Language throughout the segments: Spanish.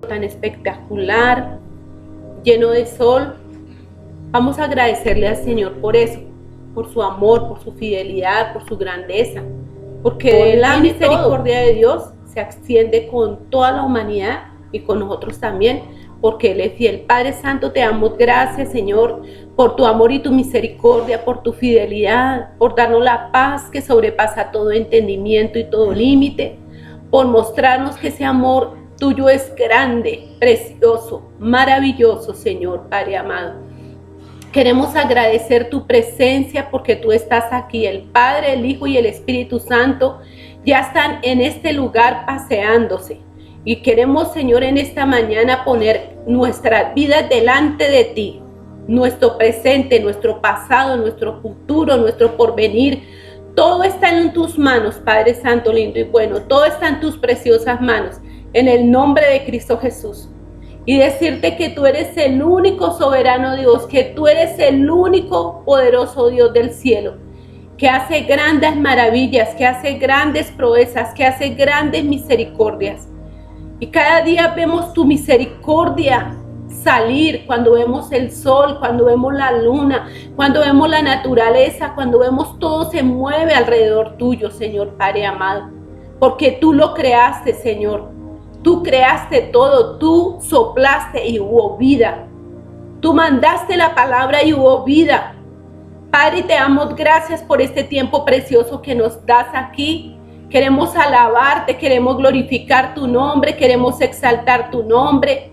tan espectacular, lleno de sol. Vamos a agradecerle al Señor por eso, por su amor, por su fidelidad, por su grandeza, porque la misericordia de Dios se extiende con toda la humanidad y con nosotros también, porque Él es fiel. Padre Santo, te damos gracias, Señor, por tu amor y tu misericordia, por tu fidelidad, por darnos la paz que sobrepasa todo entendimiento y todo límite, por mostrarnos que ese amor tuyo es grande, precioso, maravilloso, Señor, Padre amado. Queremos agradecer tu presencia porque tú estás aquí. El Padre, el Hijo y el Espíritu Santo ya están en este lugar paseándose. Y queremos, Señor, en esta mañana poner nuestras vidas delante de ti. Nuestro presente, nuestro pasado, nuestro futuro, nuestro porvenir. Todo está en tus manos, Padre Santo, lindo y bueno. Todo está en tus preciosas manos. En el nombre de Cristo Jesús. Y decirte que tú eres el único soberano Dios, que tú eres el único poderoso Dios del cielo, que hace grandes maravillas, que hace grandes proezas, que hace grandes misericordias. Y cada día vemos tu misericordia salir, cuando vemos el sol, cuando vemos la luna, cuando vemos la naturaleza, cuando vemos todo se mueve alrededor tuyo, Señor Padre amado, porque tú lo creaste, Señor. Tú creaste todo, tú soplaste y hubo vida. Tú mandaste la palabra y hubo vida. Padre, te damos gracias por este tiempo precioso que nos das aquí. Queremos alabarte, queremos glorificar tu nombre, queremos exaltar tu nombre.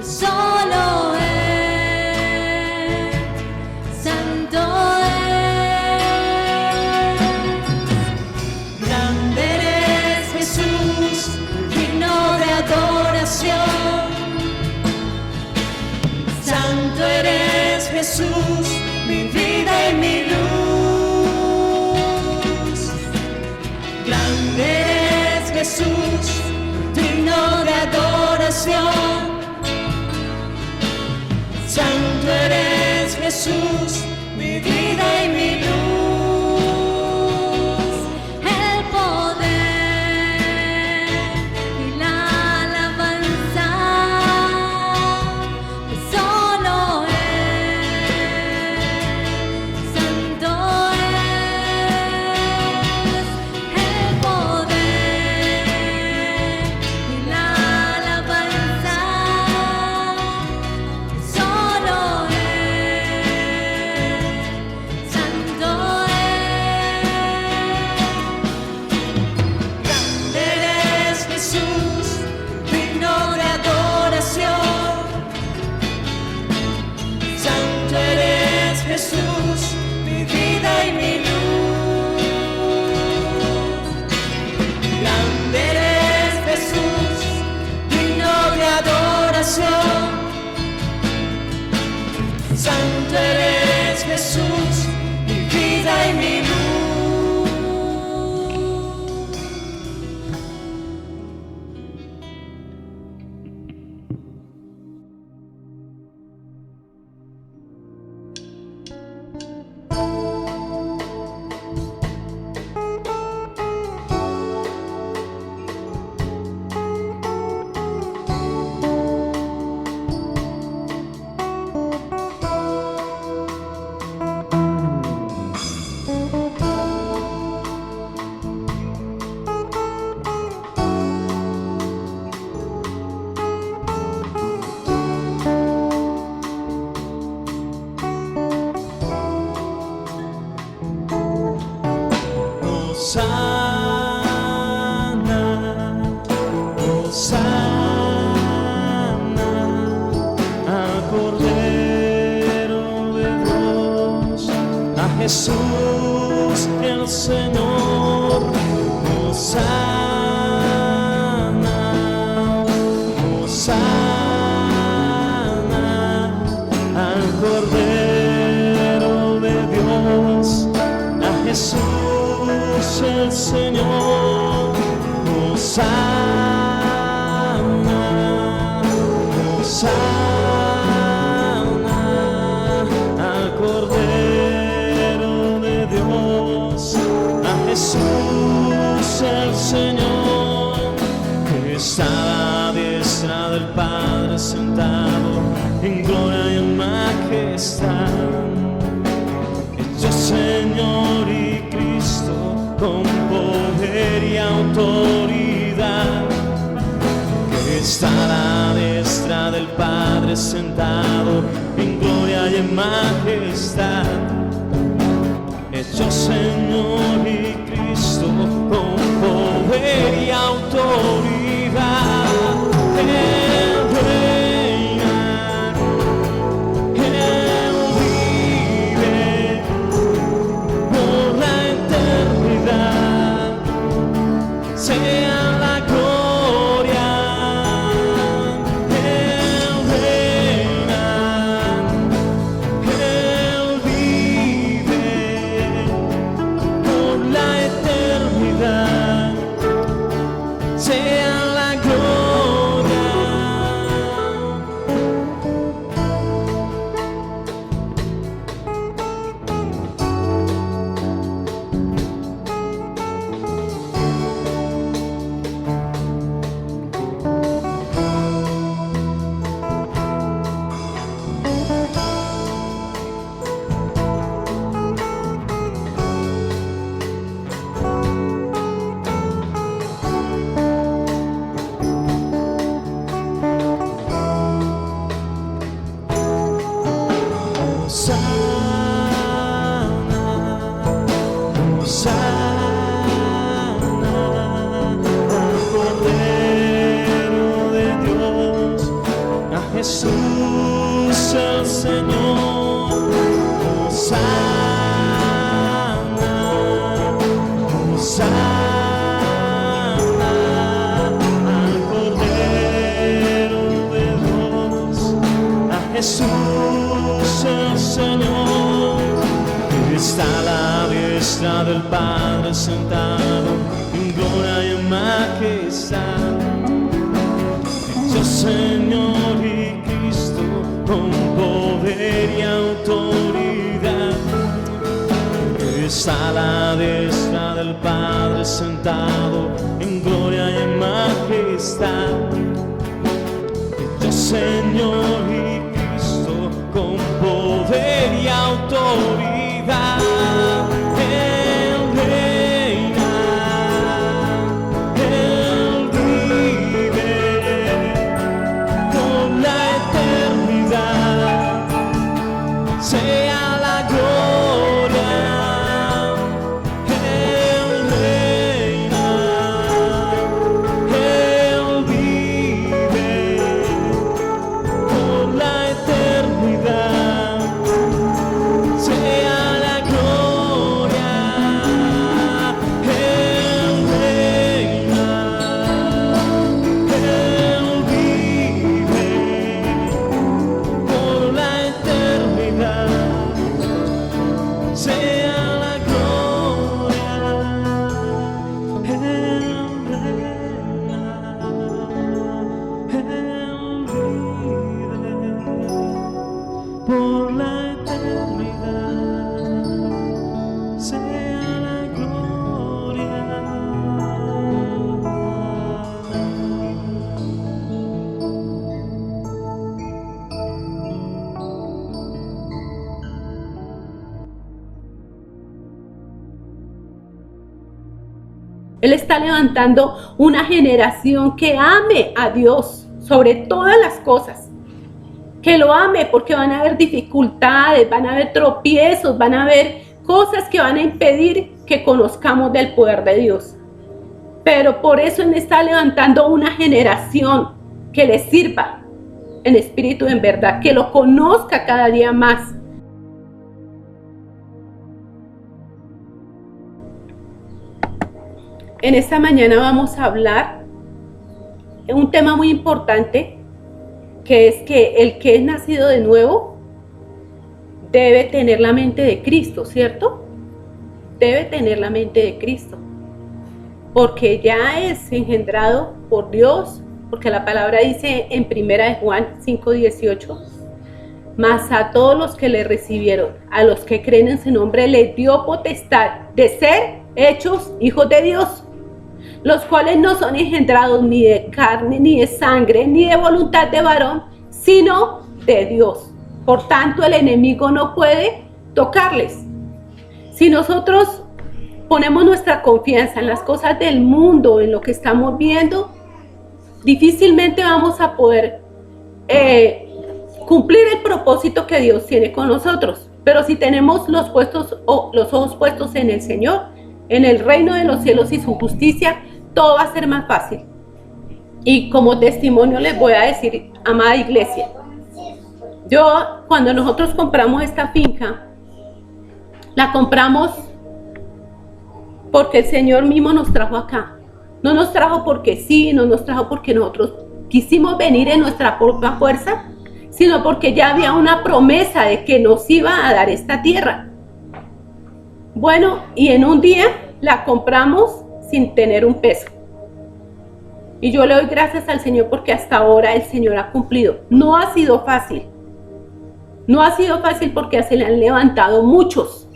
solo Él, santo es. Grande eres Jesús, digno de adoración. Santo eres Jesús, mi vida y mi luz. Grande eres Jesús, digno de adoración. Santo eres Jesús, mi vida y mi luz. El poder y la alabanza de solo Él, santo es. El poder y la alabanza de solo Él, santo es. Grande eres Jesús, digno de adoración. Santo eres Jesús, mi vida y mi luz. Grande eres Jesús, digno de adoración. Santo eres Jesús, mi vida y mi luz. Hosana al Cordero de Dios, a Jesús el Señor. Hosana, Hosana al Cordero de Dios, a Jesús el Señor. Hosana, Hosana al Cordero de Dios, a Jesús el Señor, que está a la diestra del Padre sentado en gloria y en majestad. Hecho Señor y Cristo con poder y autoridad, que está a la diestra del Padre sentado en gloria y en majestad. Hecho Señor y Cristo con poder y autoridad. Él reina, Él vive por la eternidad. Sea la gloria. Él reina, Él vive por la eternidad. Sea la gloria. Jesús el Señor sana, sana al Cordero de Dios, a Jesús el Señor, que está a la diestra del Padre sentado en gloria y en majestad. Dios Señor y Cristo con poder y autoridad, está a la diestra del Padre sentado en gloria y en majestad. Dios Señor y Cristo con poder y autoridad. Él reina, Él vive por la eternidad. Sea la gloria. Él reina, Él vive por la eternidad. Sea la gloria. Él reina, Él vive por la eternidad. Sea la gloria. Él reina, Él vive por la eternidad. Sea la gloria. Él está levantando una generación que ame a Dios sobre todas las cosas. Que lo ame, porque van a haber dificultades, van a haber tropiezos, van a haber cosas que van a impedir que conozcamos del poder de Dios. Pero por eso Él está levantando una generación que le sirva en espíritu y en verdad, que lo conozca cada día más. En esta mañana vamos a hablar de un tema muy importante, que es que el que es nacido de nuevo debe tener la mente de Cristo, ¿cierto? Debe tener la mente de Cristo, porque ya es engendrado por Dios, porque la palabra dice en 1 de Juan 5:18, mas a todos los que le recibieron, a los que creen en su nombre, les dio potestad de ser hechos hijos de Dios, los cuales no son engendrados ni de carne, ni de sangre, ni de voluntad de varón, sino de Dios. Por tanto, el enemigo no puede tocarles. Si nosotros ponemos nuestra confianza en las cosas del mundo, en lo que estamos viendo, difícilmente vamos a poder cumplir el propósito que Dios tiene con nosotros. Pero si tenemos los ojos puestos en el Señor, en el reino de los cielos y su justicia, todo va a ser más fácil. Y como testimonio les voy a decir, amada iglesia, cuando nosotros compramos esta finca, la compramos porque el Señor mismo nos trajo acá. No nos trajo porque sí, no nos trajo porque nosotros quisimos venir en nuestra propia fuerza, sino porque ya había una promesa de que nos iba a dar esta tierra. Bueno, y en un día la compramos sin tener un peso. Y yo le doy gracias al Señor porque hasta ahora el Señor ha cumplido. No ha sido fácil. No ha sido fácil porque se le han levantado muchos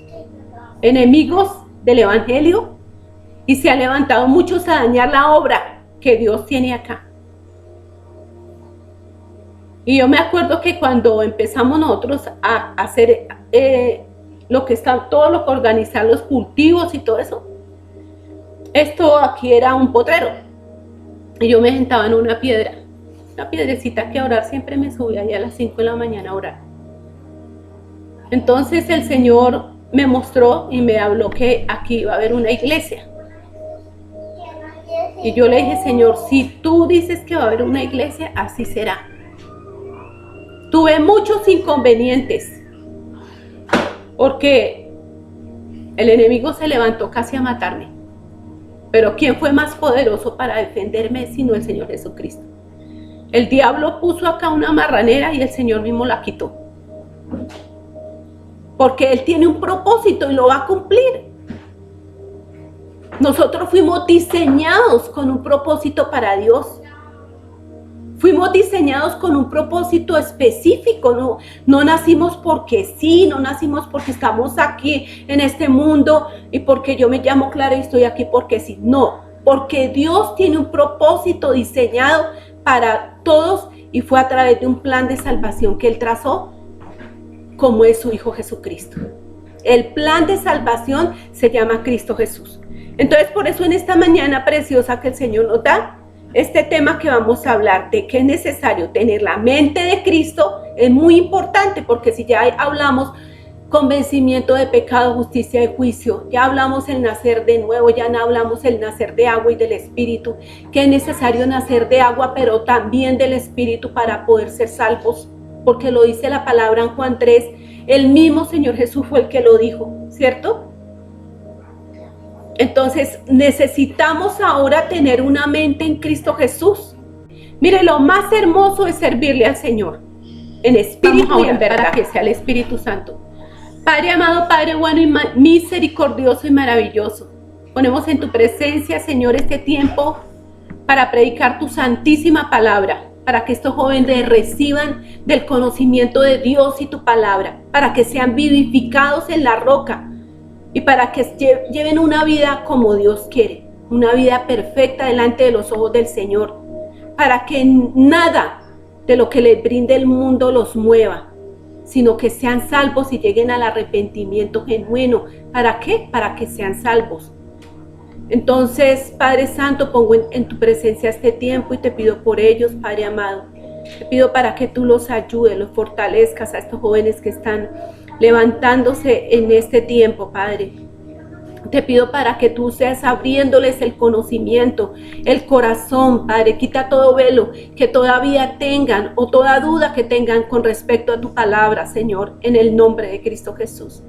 enemigos del Evangelio y se han levantado muchos a dañar la obra que Dios tiene acá. Y yo me acuerdo que cuando empezamos nosotros a hacer todo lo que organizar los cultivos y todo eso, esto aquí era un potrero y yo me sentaba en una piedrecita que a orar, siempre me subía allá a las 5 de la mañana a orar. Entonces el Señor me mostró y me habló que aquí iba a haber una iglesia. Y yo le dije, Señor, si tú dices que va a haber una iglesia, así será. Tuve muchos inconvenientes porque el enemigo se levantó casi a matarme. Pero ¿quién fue más poderoso para defenderme sino el Señor Jesucristo? El diablo puso acá una marranera y el Señor mismo la quitó. Porque Él tiene un propósito y lo va a cumplir. Nosotros fuimos diseñados con un propósito para Dios. Fuimos diseñados con un propósito específico. No nacimos porque sí, no nacimos porque estamos aquí en este mundo y porque yo me llamo Clara y estoy aquí porque sí. No, porque Dios tiene un propósito diseñado para todos y fue a través de un plan de salvación que Él trazó, como es su Hijo Jesucristo. El plan de salvación se llama Cristo Jesús. Entonces, por eso en esta mañana preciosa que el Señor nos da, este tema que vamos a hablar de que es necesario tener la mente de Cristo es muy importante, porque si ya hablamos convencimiento de pecado, justicia y juicio, ya hablamos el nacer de nuevo, ya no hablamos el nacer de agua y del Espíritu, que es necesario nacer de agua, pero también del Espíritu para poder ser salvos, porque lo dice la palabra en Juan 3, el mismo Señor Jesús fue el que lo dijo, ¿cierto? Entonces necesitamos ahora tener una mente en Cristo Jesús. Mire, lo más hermoso es servirle al Señor en espíritu y en verdad, para que sea el Espíritu Santo. Padre amado, Padre bueno y misericordioso y maravilloso, ponemos en tu presencia, Señor, este tiempo para predicar tu santísima palabra, para que estos jóvenes reciban del conocimiento de Dios y tu palabra, para que sean vivificados en la roca, y para que lleven una vida como Dios quiere, una vida perfecta delante de los ojos del Señor, para que nada de lo que les brinde el mundo los mueva, sino que sean salvos y lleguen al arrepentimiento genuino. ¿Para qué? Para que sean salvos. Entonces, Padre Santo, pongo en tu presencia este tiempo y te pido por ellos, Padre amado. Te pido para que tú los ayudes, los fortalezcas a estos jóvenes que están levantándose en este tiempo, Padre. Te pido para que tú seas abriéndoles el conocimiento, el corazón, Padre. Quita todo velo que todavía tengan o toda duda que tengan con respecto a tu palabra, Señor, en el nombre de Cristo Jesús.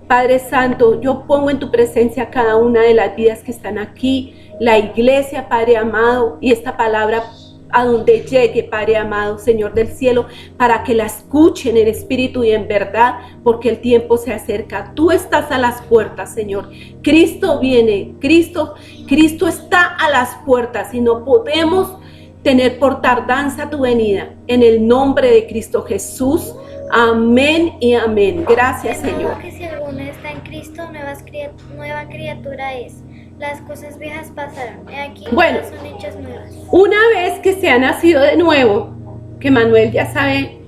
Padre Santo, yo pongo en tu presencia cada una de las vidas que están aquí, la iglesia, Padre amado, y esta palabra a donde llegue, Padre amado, Señor del cielo, para que la escuchen en espíritu y en verdad, porque el tiempo se acerca. Tú estás a las puertas, Señor. Cristo viene, Cristo está a las puertas y no podemos tener por tardanza tu venida. En el nombre de Cristo Jesús, amén y amén. Gracias, Señor. Que si alguno está en Cristo, nueva criatura es. Las cosas viejas pasaron, y aquí bueno, son hechas nuevas. Una vez que se ha nacido de nuevo, que Manuel ya sabe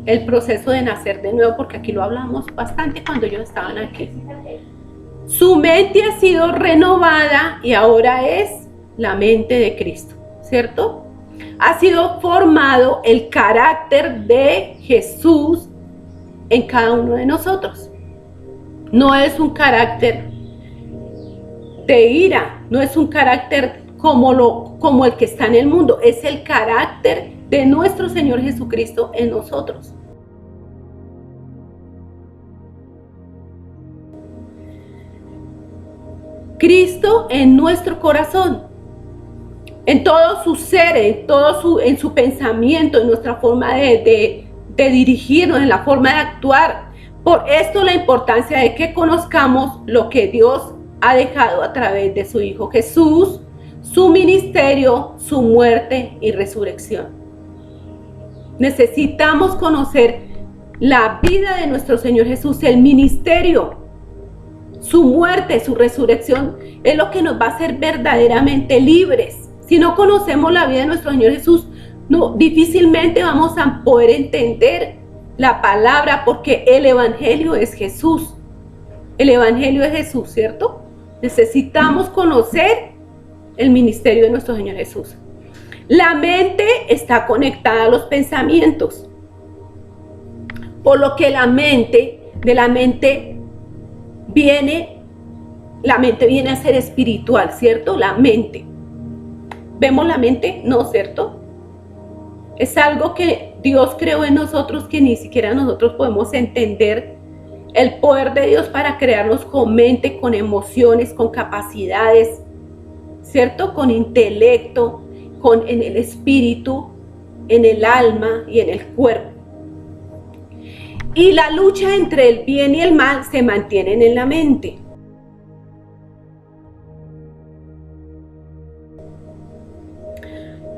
el proceso de nacer de nuevo, porque aquí lo hablamos bastante cuando ellos estaban aquí. Su mente ha sido renovada y ahora es la mente de Cristo, ¿cierto? Ha sido formado el carácter de Jesús en cada uno de nosotros. No es un carácter de ira, no es un carácter como el que está en el mundo, es el carácter de nuestro Señor Jesucristo en nosotros. Cristo en nuestro corazón, en todo su ser, en su pensamiento, en nuestra forma de dirigirnos, en la forma de actuar. Por esto la importancia de que conozcamos lo que Dios ha dejado a través de su Hijo Jesús, su ministerio, su muerte y resurrección. Necesitamos conocer la vida de nuestro Señor Jesús, el ministerio, su muerte, su resurrección, es lo que nos va a hacer verdaderamente libres. Si no conocemos la vida de nuestro Señor Jesús, difícilmente vamos a poder entender la palabra, porque el Evangelio es Jesús. El Evangelio es Jesús, ¿cierto? Necesitamos conocer el ministerio de nuestro Señor Jesús. La mente está conectada a los pensamientos, por lo que la mente viene a ser espiritual, ¿cierto? La mente. ¿Vemos la mente? No, ¿cierto? Es algo que Dios creó en nosotros que ni siquiera nosotros podemos entender el poder de Dios para crearnos con mente, con emociones, con capacidades, ¿cierto? Con intelecto, en el espíritu, en el alma y en el cuerpo. Y la lucha entre el bien y el mal se mantienen en la mente.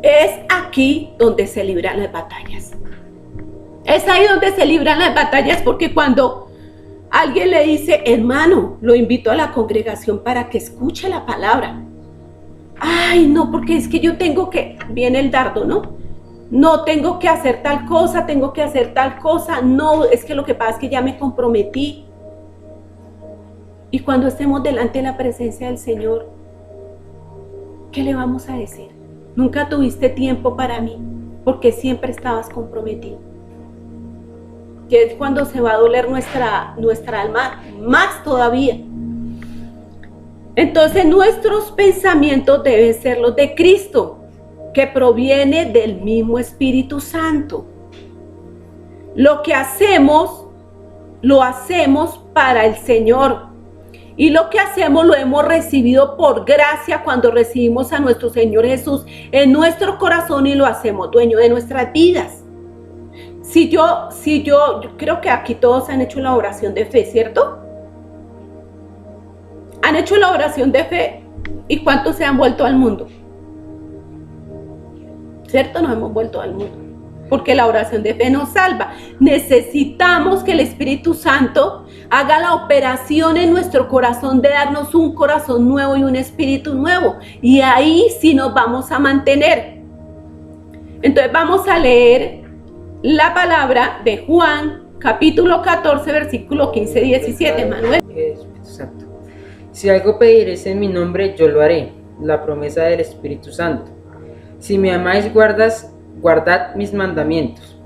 Es aquí donde se libran las batallas. Es ahí donde se libran las batallas, porque cuando alguien le dice, hermano, lo invito a la congregación para que escuche la palabra. Ay, no, porque es que yo tengo que, viene el dardo, ¿no? No, tengo que hacer tal cosa, tengo que hacer tal cosa. No, es que lo que pasa es que ya me comprometí. Y cuando estemos delante de la presencia del Señor, ¿qué le vamos a decir? Nunca tuviste tiempo para mí, porque siempre estabas comprometido. Que es cuando se va a doler nuestra alma, más todavía. Entonces nuestros pensamientos deben ser los de Cristo, que proviene del mismo Espíritu Santo. Lo que hacemos, lo hacemos para el Señor. Y lo que hacemos lo hemos recibido por gracia cuando recibimos a nuestro Señor Jesús en nuestro corazón y lo hacemos dueño de nuestras vidas. Yo creo que aquí todos han hecho la oración de fe, ¿cierto? Han hecho la oración de fe y ¿cuántos se han vuelto al mundo? ¿Cierto? Nos hemos vuelto al mundo. Porque la oración de fe nos salva. Necesitamos que el Espíritu Santo haga la operación en nuestro corazón de darnos un corazón nuevo y un espíritu nuevo. Y ahí sí nos vamos a mantener. Entonces vamos a leer la palabra de Juan, capítulo 14, versículo 15-17, Manuel. Exacto. Si algo pediréis en mi nombre, yo lo haré. La promesa del Espíritu Santo. Si me amáis, guardad mis mandamientos.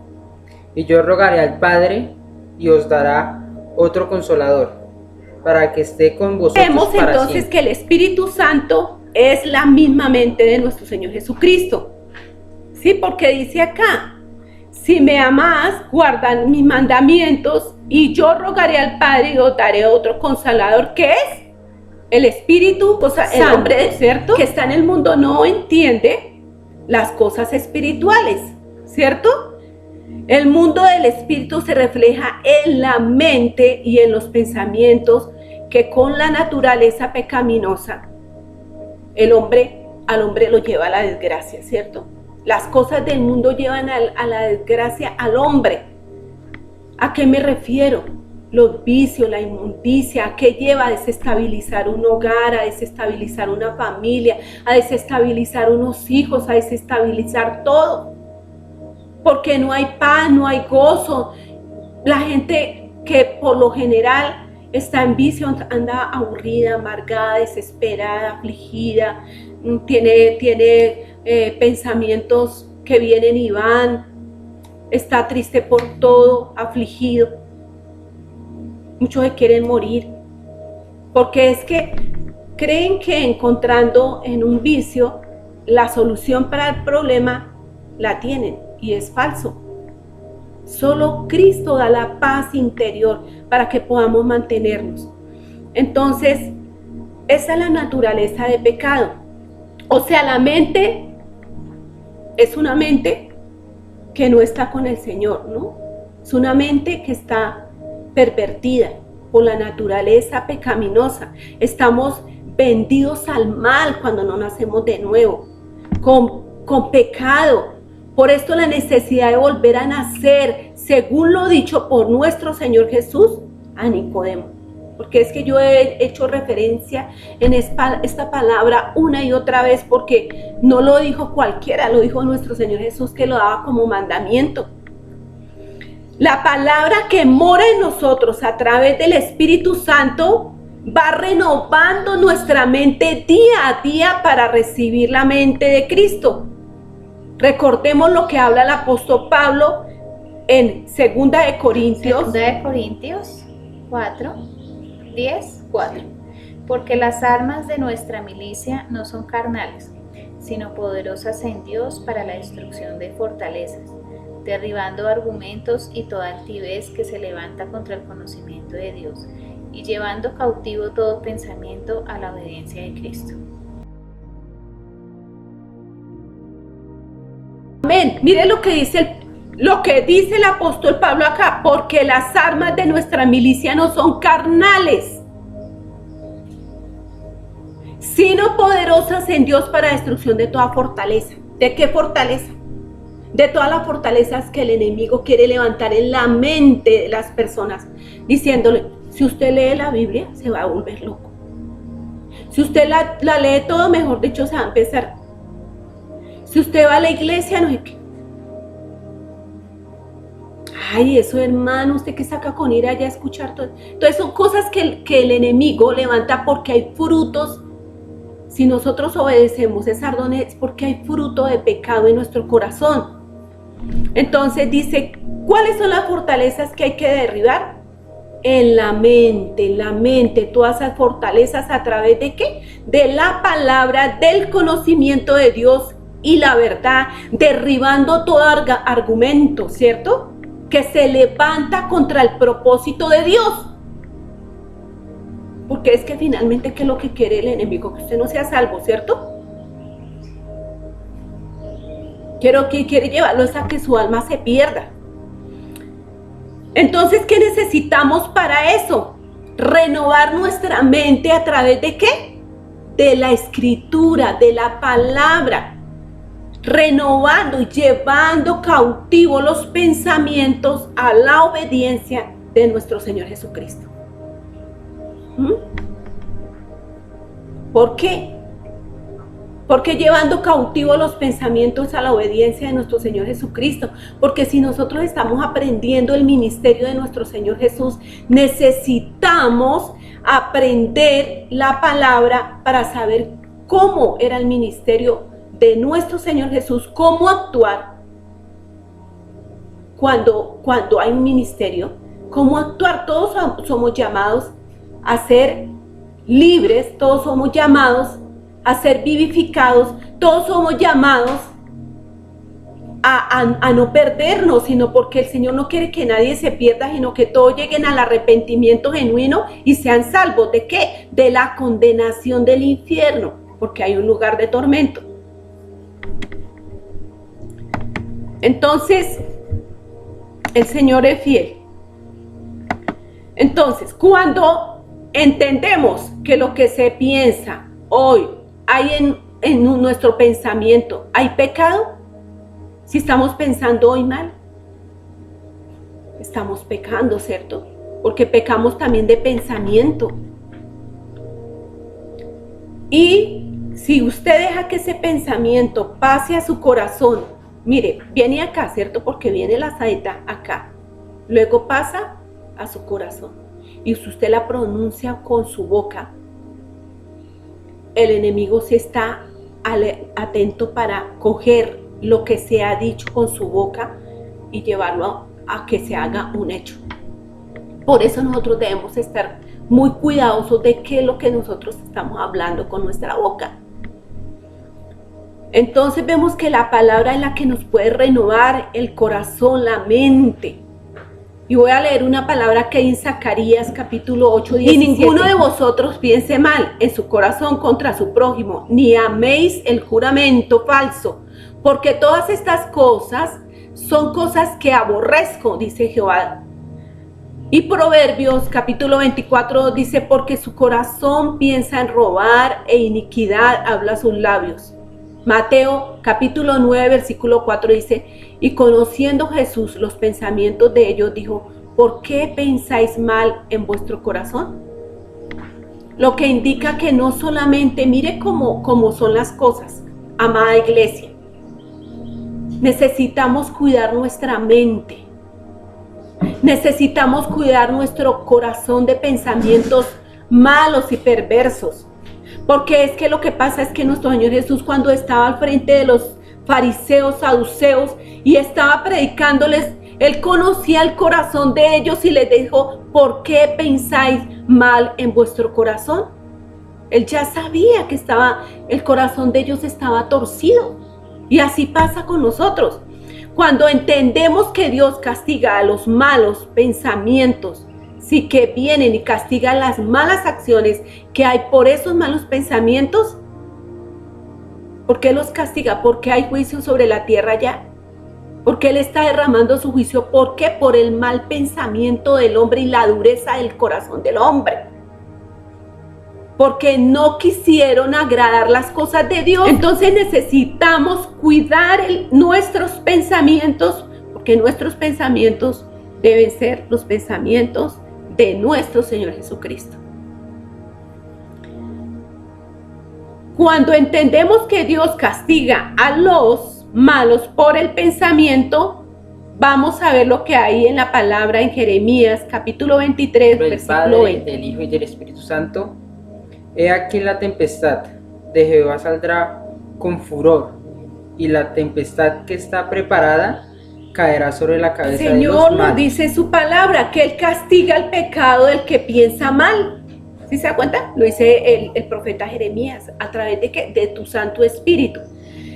Y yo rogaré al Padre y os dará otro consolador, para que esté con vosotros Vemos para entonces siempre. que el Espíritu Santo es la misma mente de nuestro Señor Jesucristo. Sí, porque dice acá, si me amás, guardan mis mandamientos, y yo rogaré al Padre y os daré otro consolador, que es el Espíritu, o sea, el hombre, ¿cierto?, que está en el mundo no entiende las cosas espirituales, ¿cierto? El mundo del espíritu se refleja en la mente y en los pensamientos que con la naturaleza pecaminosa al hombre lo lleva a la desgracia, ¿cierto? Las cosas del mundo llevan a la desgracia al hombre. ¿A qué me refiero? Los vicios, la inmundicia, ¿a qué lleva? A desestabilizar un hogar, a desestabilizar una familia, a desestabilizar unos hijos, a desestabilizar todo. Porque no hay paz, no hay gozo. La gente que por lo general está en vicio anda aburrida, amargada, desesperada, afligida, tiene pensamientos que vienen y van, está triste por todo, afligido. Muchos se quieren morir, porque es que creen que encontrando en un vicio la solución para el problema la tienen, y es falso. Solo Cristo da la paz interior para que podamos mantenernos. Entonces, esa es la naturaleza de pecado. O sea, la mente es una mente que no está con el Señor, ¿no? Es una mente que está pervertida por la naturaleza pecaminosa. Estamos vendidos al mal cuando no nacemos de nuevo, con pecado. Por esto la necesidad de volver a nacer, según lo dicho por nuestro Señor Jesús a Nicodemo. Porque es que yo he hecho referencia en esta palabra una y otra vez, porque no lo dijo cualquiera, lo dijo nuestro Señor Jesús, que lo daba como mandamiento. La palabra que mora en nosotros a través del Espíritu Santo va renovando nuestra mente día a día para recibir la mente de Cristo. Recordemos lo que habla el apóstol Pablo en 2 de Corintios 4, 10, 4. Porque las armas de nuestra milicia no son carnales, sino poderosas en Dios para la destrucción de fortalezas, derribando argumentos y toda altivez que se levanta contra el conocimiento de Dios, y llevando cautivo todo pensamiento a la obediencia de Cristo. Amén. Mire lo que dice el apóstol Pablo acá, porque las armas de nuestra milicia no son carnales, sino poderosas en Dios para destrucción de toda fortaleza. ¿De qué fortaleza? De todas las fortalezas que el enemigo quiere levantar en la mente de las personas, diciéndole, si usted lee la Biblia, se va a volver loco. Si usted la lee todo, mejor dicho, se va a empezar. Si usted va a la iglesia, no sé qué. Ay, eso, hermano, usted que saca con ir allá a escuchar todo. Entonces son cosas que el enemigo levanta porque hay frutos. Si nosotros obedecemos esas órdenes, es porque hay fruto de pecado en nuestro corazón. Entonces dice, ¿cuáles son las fortalezas que hay que derribar? En la mente, todas esas fortalezas, ¿a través de qué? De la palabra, del conocimiento de Dios y la verdad, derribando todo argumento, ¿cierto? Que se levanta contra el propósito de Dios. Porque es que finalmente, ¿qué es lo que quiere el enemigo? Que usted no sea salvo, ¿cierto? Quiere llevarlo a que su alma se pierda. Entonces, ¿qué necesitamos para eso? Renovar nuestra mente a través de ¿qué? De la escritura, de la palabra. Renovando y llevando cautivos los pensamientos a la obediencia de nuestro Señor Jesucristo. ¿Por qué? Porque llevando cautivos los pensamientos a la obediencia de nuestro Señor Jesucristo. Porque si nosotros estamos aprendiendo el ministerio de nuestro Señor Jesús, necesitamos aprender la palabra para saber cómo era el ministerio de nuestro Señor Jesús, cómo actuar cuando hay un ministerio, cómo actuar. Todos somos llamados a ser libres, todos somos llamados a ser vivificados, todos somos llamados a no perdernos, sino porque el Señor no quiere que nadie se pierda, sino que todos lleguen al arrepentimiento genuino y sean salvos. ¿De qué? De la condenación del infierno, porque hay un lugar de tormento. Entonces, el Señor es fiel. Entonces, cuando entendemos que lo que se piensa hoy hay en nuestro pensamiento, hay pecado. Si estamos pensando hoy mal, estamos pecando, ¿cierto? Porque pecamos también de pensamiento. Y si usted deja que ese pensamiento pase a su corazón, mire, viene acá, ¿cierto? Porque viene la saeta acá. Luego pasa a su corazón. Y si usted la pronuncia con su boca, el enemigo se está atento para coger lo que se ha dicho con su boca y llevarlo a que se haga un hecho. Por eso nosotros debemos estar muy cuidadosos de qué es lo que nosotros estamos hablando con nuestra boca. Entonces vemos que la palabra es la que nos puede renovar el corazón, la mente. Y voy a leer una palabra que hay en Zacarías capítulo 8, 17. Y ninguno de vosotros piense mal en su corazón contra su prójimo, ni améis el juramento falso, porque todas estas cosas son cosas que aborrezco, dice Jehová. Y Proverbios capítulo 24 dice, porque su corazón piensa en robar e iniquidad habla sus labios. Mateo capítulo 9 versículo 4 dice, y conociendo Jesús los pensamientos de ellos, dijo, ¿por qué pensáis mal en vuestro corazón? Lo que indica que no solamente, mire cómo son las cosas, amada iglesia. Necesitamos cuidar nuestra mente. Necesitamos cuidar nuestro corazón de pensamientos malos y perversos. Porque es que lo que pasa es que nuestro Señor Jesús, cuando estaba al frente de los fariseos, saduceos, y estaba predicándoles, Él conocía el corazón de ellos y les dijo, ¿por qué pensáis mal en vuestro corazón? Él ya sabía que el corazón de ellos estaba torcido. Y así pasa con nosotros. cuando entendemos que Dios castiga a los malos pensamientos, sí, que vienen y castiga las malas acciones que hay por esos malos pensamientos, ¿por qué los castiga? Porque hay juicio sobre la tierra ya. Porque Él está derramando su juicio. ¿Por qué? Por el mal pensamiento del hombre y la dureza del corazón del hombre. Porque no quisieron agradar las cosas de Dios. Entonces necesitamos cuidar nuestros pensamientos, porque nuestros pensamientos deben ser los pensamientos de nuestro Señor Jesucristo. Cuando entendemos que Dios castiga a los malos por el pensamiento, vamos a ver lo que hay en la palabra en Jeremías capítulo 23, Del versículo Padre, 20. del Hijo y del Espíritu Santo. He aquí la tempestad de Jehová saldrá con furor, y la tempestad que está preparada caerá sobre la El cabeza de Señor los nos malos. dice en su palabra que Él castiga el pecado del que piensa mal. ¿Sí se da cuenta? Lo dice el profeta Jeremías. ¿A través de qué? De tu Santo Espíritu.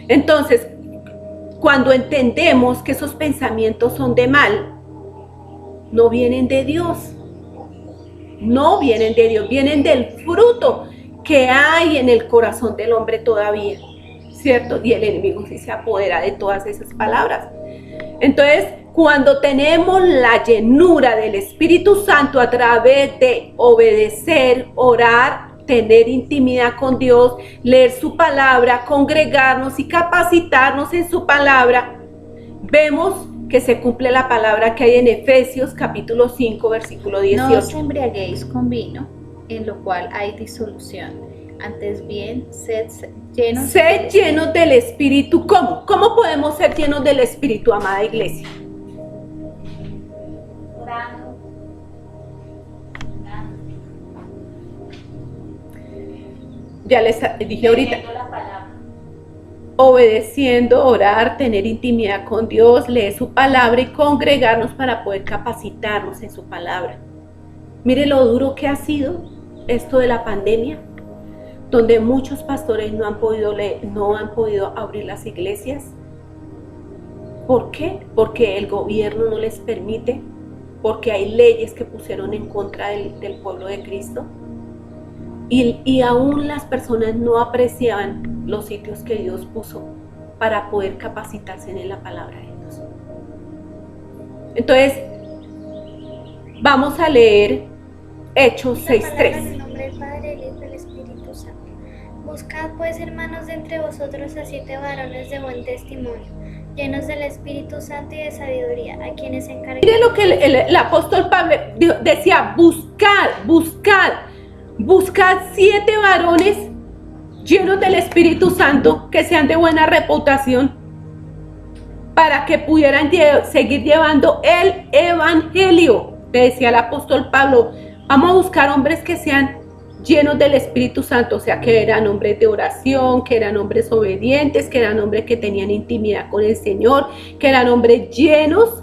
Entonces, cuando entendemos que esos pensamientos son de mal, no vienen de Dios. No vienen de Dios, vienen del fruto que hay en el corazón del hombre todavía, ¿cierto? Y el enemigo sí se apodera de todas esas palabras. Entonces, cuando tenemos la llenura del Espíritu Santo a través de obedecer, orar, tener intimidad con Dios, leer su palabra, congregarnos y capacitarnos en su palabra, vemos que se cumple la palabra que hay en Efesios capítulo 5, versículo 18. No os embriaguéis con vino, en lo cual hay disolución. Antes bien, sed llenos Del Espíritu. ¿Cómo? ¿Cómo podemos ser llenos del Espíritu, amada iglesia? Ya les dije ahorita. Obedeciendo, orar, tener intimidad con Dios, leer su palabra y congregarnos para poder capacitarnos en su palabra. Mire lo duro que ha sido esto de la pandemia, donde muchos pastores no han podido abrir las iglesias. ¿Por qué? Porque el gobierno no les permite, porque hay leyes que pusieron en contra del pueblo de Cristo. Y aún las personas no apreciaban los sitios que Dios puso para poder capacitarse en la palabra de Dios. Entonces, vamos a leer Hechos La palabra en 6:3. el nombre del Padre, del Hijo y del Espíritu Santo. Buscad pues, hermanos, de entre vosotros a 7 varones de buen testimonio, llenos del Espíritu Santo y de sabiduría, a quienes encargué. Mire lo que el apóstol Pablo decía: buscad 7 varones llenos del Espíritu Santo, que sean de buena reputación, para que pudieran seguir llevando el evangelio. Le decía el apóstol Pablo: vamos a buscar hombres que sean llenos del Espíritu Santo, o sea, que eran hombres de oración, que eran hombres obedientes, que eran hombres que tenían intimidad con el Señor, que eran hombres llenos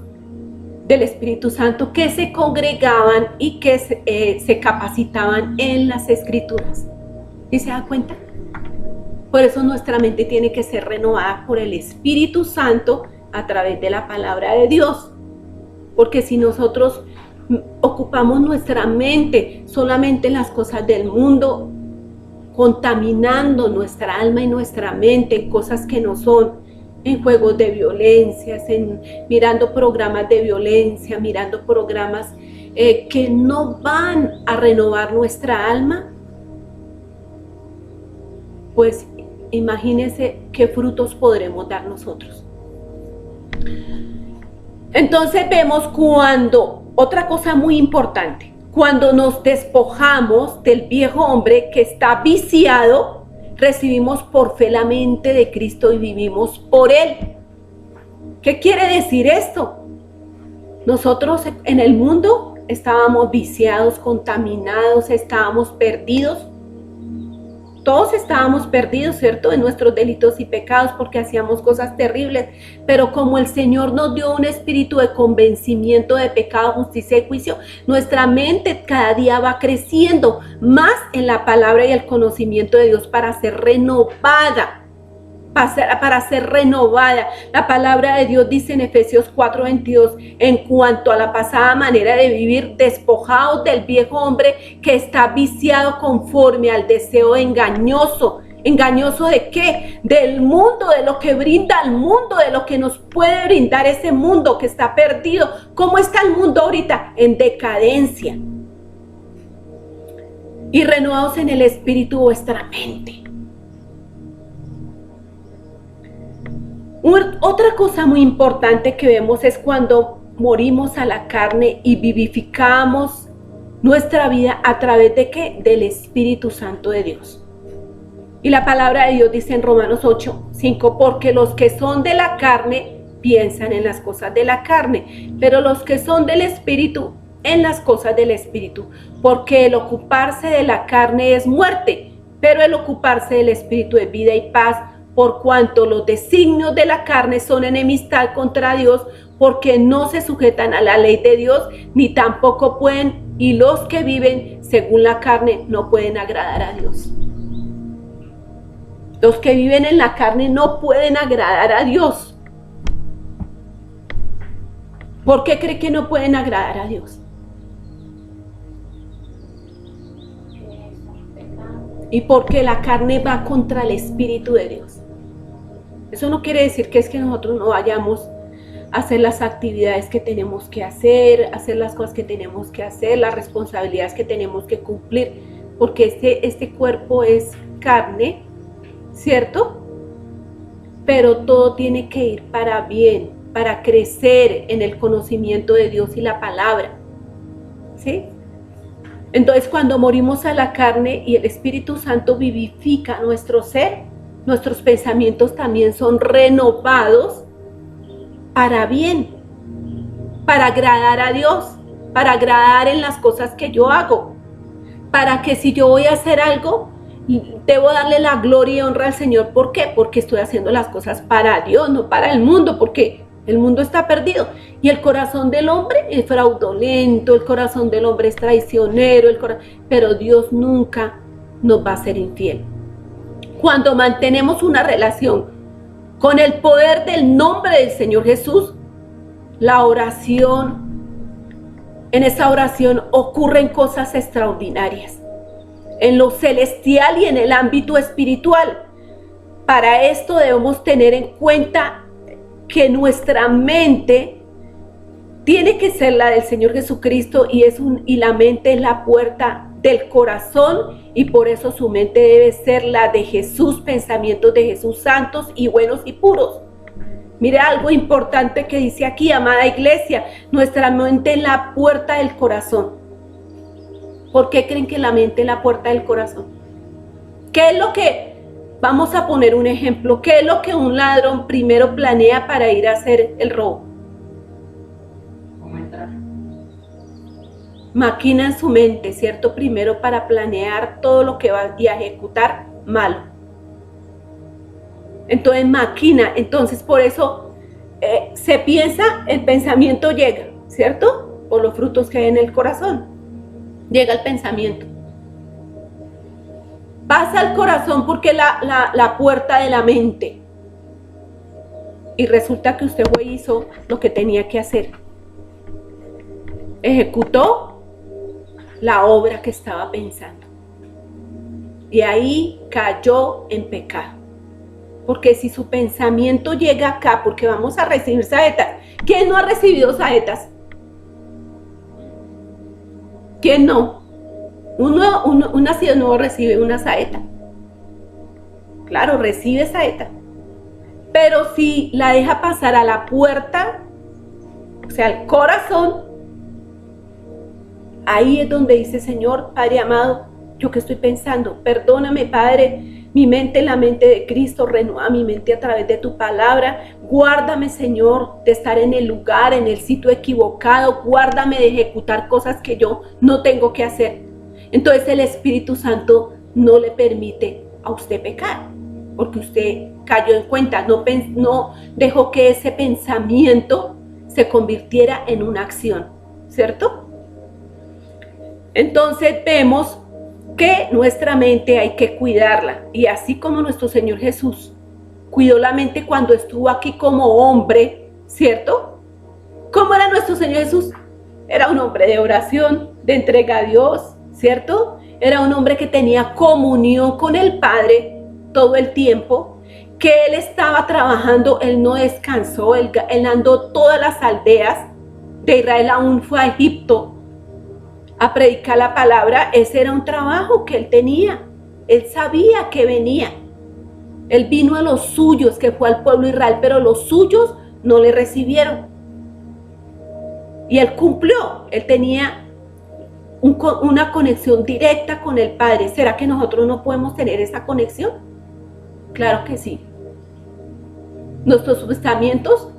del Espíritu Santo, que se congregaban y que se capacitaban en las Escrituras. ¿Sí se da cuenta? Por eso nuestra mente tiene que ser renovada por el Espíritu Santo a través de la palabra de Dios. Porque si nosotros ocupamos nuestra mente solamente en las cosas del mundo, contaminando nuestra alma y nuestra mente en cosas que no son, en juegos de violencias, mirando programas de violencia, mirando programas que no van a renovar nuestra alma, pues imagínense qué frutos podremos dar nosotros. Entonces vemos otra cosa muy importante, cuando nos despojamos del viejo hombre que está viciado, recibimos por fe la mente de Cristo y vivimos por Él. ¿Qué quiere decir esto? Nosotros en el mundo estábamos viciados, contaminados, estábamos perdidos. Todos estábamos perdidos, ¿cierto? En nuestros delitos y pecados, porque hacíamos cosas terribles. Pero como el Señor nos dio un espíritu de convencimiento de pecado, justicia y juicio, nuestra mente cada día va creciendo más en la palabra y el conocimiento de Dios para ser renovada. para ser renovada. La palabra de Dios dice en Efesios 4:22, en cuanto a la pasada manera de vivir, despojados del viejo hombre que está viciado conforme al deseo engañoso. ¿Engañoso de qué? Del mundo, de lo que brinda el mundo, de lo que nos puede brindar ese mundo que está perdido. ¿Cómo está el mundo ahorita? En decadencia. Y renovados en el espíritu vuestra mente. Otra cosa muy importante que vemos es cuando morimos a la carne y vivificamos nuestra vida a través de ¿qué? Del Espíritu Santo de Dios. Y la palabra de Dios dice en Romanos 8:5, porque los que son de la carne piensan en las cosas de la carne, pero los que son del Espíritu en las cosas del Espíritu, porque el ocuparse de la carne es muerte, pero el ocuparse del Espíritu es vida y paz, por cuanto los designios de la carne son enemistad contra Dios, porque no se sujetan a la ley de Dios, ni tampoco pueden, y los que viven según la carne no pueden agradar a Dios. Los que viven en la carne no pueden agradar a Dios. ¿Por qué cree que no pueden agradar a Dios? Y porque la carne va contra el Espíritu de Dios. Eso no quiere decir que es que nosotros no vayamos a hacer las actividades que tenemos que hacer las cosas que tenemos que hacer, las responsabilidades que tenemos que cumplir, porque este cuerpo es carne, ¿cierto? Pero todo tiene que ir para bien, para crecer en el conocimiento de Dios y la palabra, ¿sí? Entonces, cuando morimos a la carne y el Espíritu Santo vivifica nuestro ser, nuestros pensamientos también son renovados para bien, para agradar a Dios, para agradar en las cosas que yo hago, para que si yo voy a hacer algo, debo darle la gloria y honra al Señor. ¿Por qué? Porque estoy haciendo las cosas para Dios, no para el mundo, porque el mundo está perdido. Y el corazón del hombre es fraudulento, el corazón del hombre es traicionero, pero Dios nunca nos va a ser infiel. Cuando mantenemos una relación con el poder del nombre del Señor Jesús, la oración, en esa oración ocurren cosas extraordinarias, en lo celestial y en el ámbito espiritual. Para esto debemos tener en cuenta que nuestra mente tiene que ser la del Señor Jesucristo y la mente es la puerta del corazón, y por eso su mente debe ser la de Jesús, pensamientos de Jesús santos y buenos y puros. Mire algo importante que dice aquí, amada iglesia, nuestra mente es la puerta del corazón. ¿Por qué creen que la mente es la puerta del corazón? ¿Qué es lo que, vamos a poner un ejemplo, qué es lo que un ladrón primero planea para ir a hacer el robo? ¿Cómo entrar? Maquina en su mente, ¿cierto? Primero para planear todo lo que va a ejecutar malo. Entonces maquina, entonces por eso se piensa, el pensamiento llega, ¿cierto? Por los frutos que hay en el corazón, llega el pensamiento. Pasa al corazón porque es la puerta de la mente. Y resulta que usted fue y hizo lo que tenía que hacer. Ejecutó la obra que estaba pensando. Y ahí cayó en pecado. Porque si su pensamiento llega acá, porque vamos a recibir saetas. ¿Quién no ha recibido saetas? ¿Quién no? Un nacido nuevo recibe una saeta. Claro, recibe saeta. Pero si la deja pasar a la puerta, o sea, al corazón, ahí es donde dice: Señor, Padre amado, ¿yo qué estoy pensando? Perdóname, Padre, mi mente es la mente de Cristo, renueva mi mente a través de tu palabra. Guárdame, Señor, de estar en el lugar, en el sitio equivocado. Guárdame de ejecutar cosas que yo no tengo que hacer. Entonces el Espíritu Santo no le permite a usted pecar, porque usted cayó en cuenta, no dejó que ese pensamiento se convirtiera en una acción, ¿cierto? Entonces vemos que nuestra mente hay que cuidarla, y así como nuestro Señor Jesús cuidó la mente cuando estuvo aquí como hombre, ¿cierto? ¿Cómo era nuestro Señor Jesús? Era un hombre de oración, de entrega a Dios, ¿cierto? Era un hombre que tenía comunión con el Padre todo el tiempo, que él estaba trabajando, él no descansó, él andó todas las aldeas de Israel, aún fue a Egipto a predicar la palabra. Ese era un trabajo que él tenía, él sabía que venía. Él vino a los suyos, que fue al pueblo de Israel, pero los suyos no le recibieron. Y él cumplió, él tenía una conexión directa con el Padre. ¿Será que nosotros no podemos tener esa conexión? Claro que sí. Nuestros pensamientos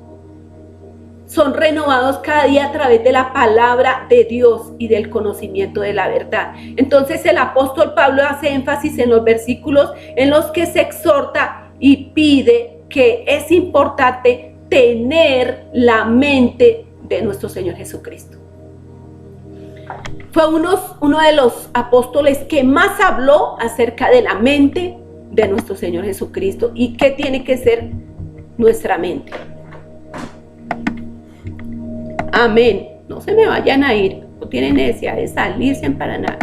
son renovados cada día a través de la palabra de Dios y del conocimiento de la verdad. Entonces el apóstol Pablo hace énfasis en los versículos en los que se exhorta y pide que es importante tener la mente de nuestro Señor Jesucristo. Fue uno de los apóstoles que más habló acerca de la mente de nuestro Señor Jesucristo y qué tiene que ser nuestra mente. Amén. No se me vayan a ir, no tienen necesidad de salirse para nada.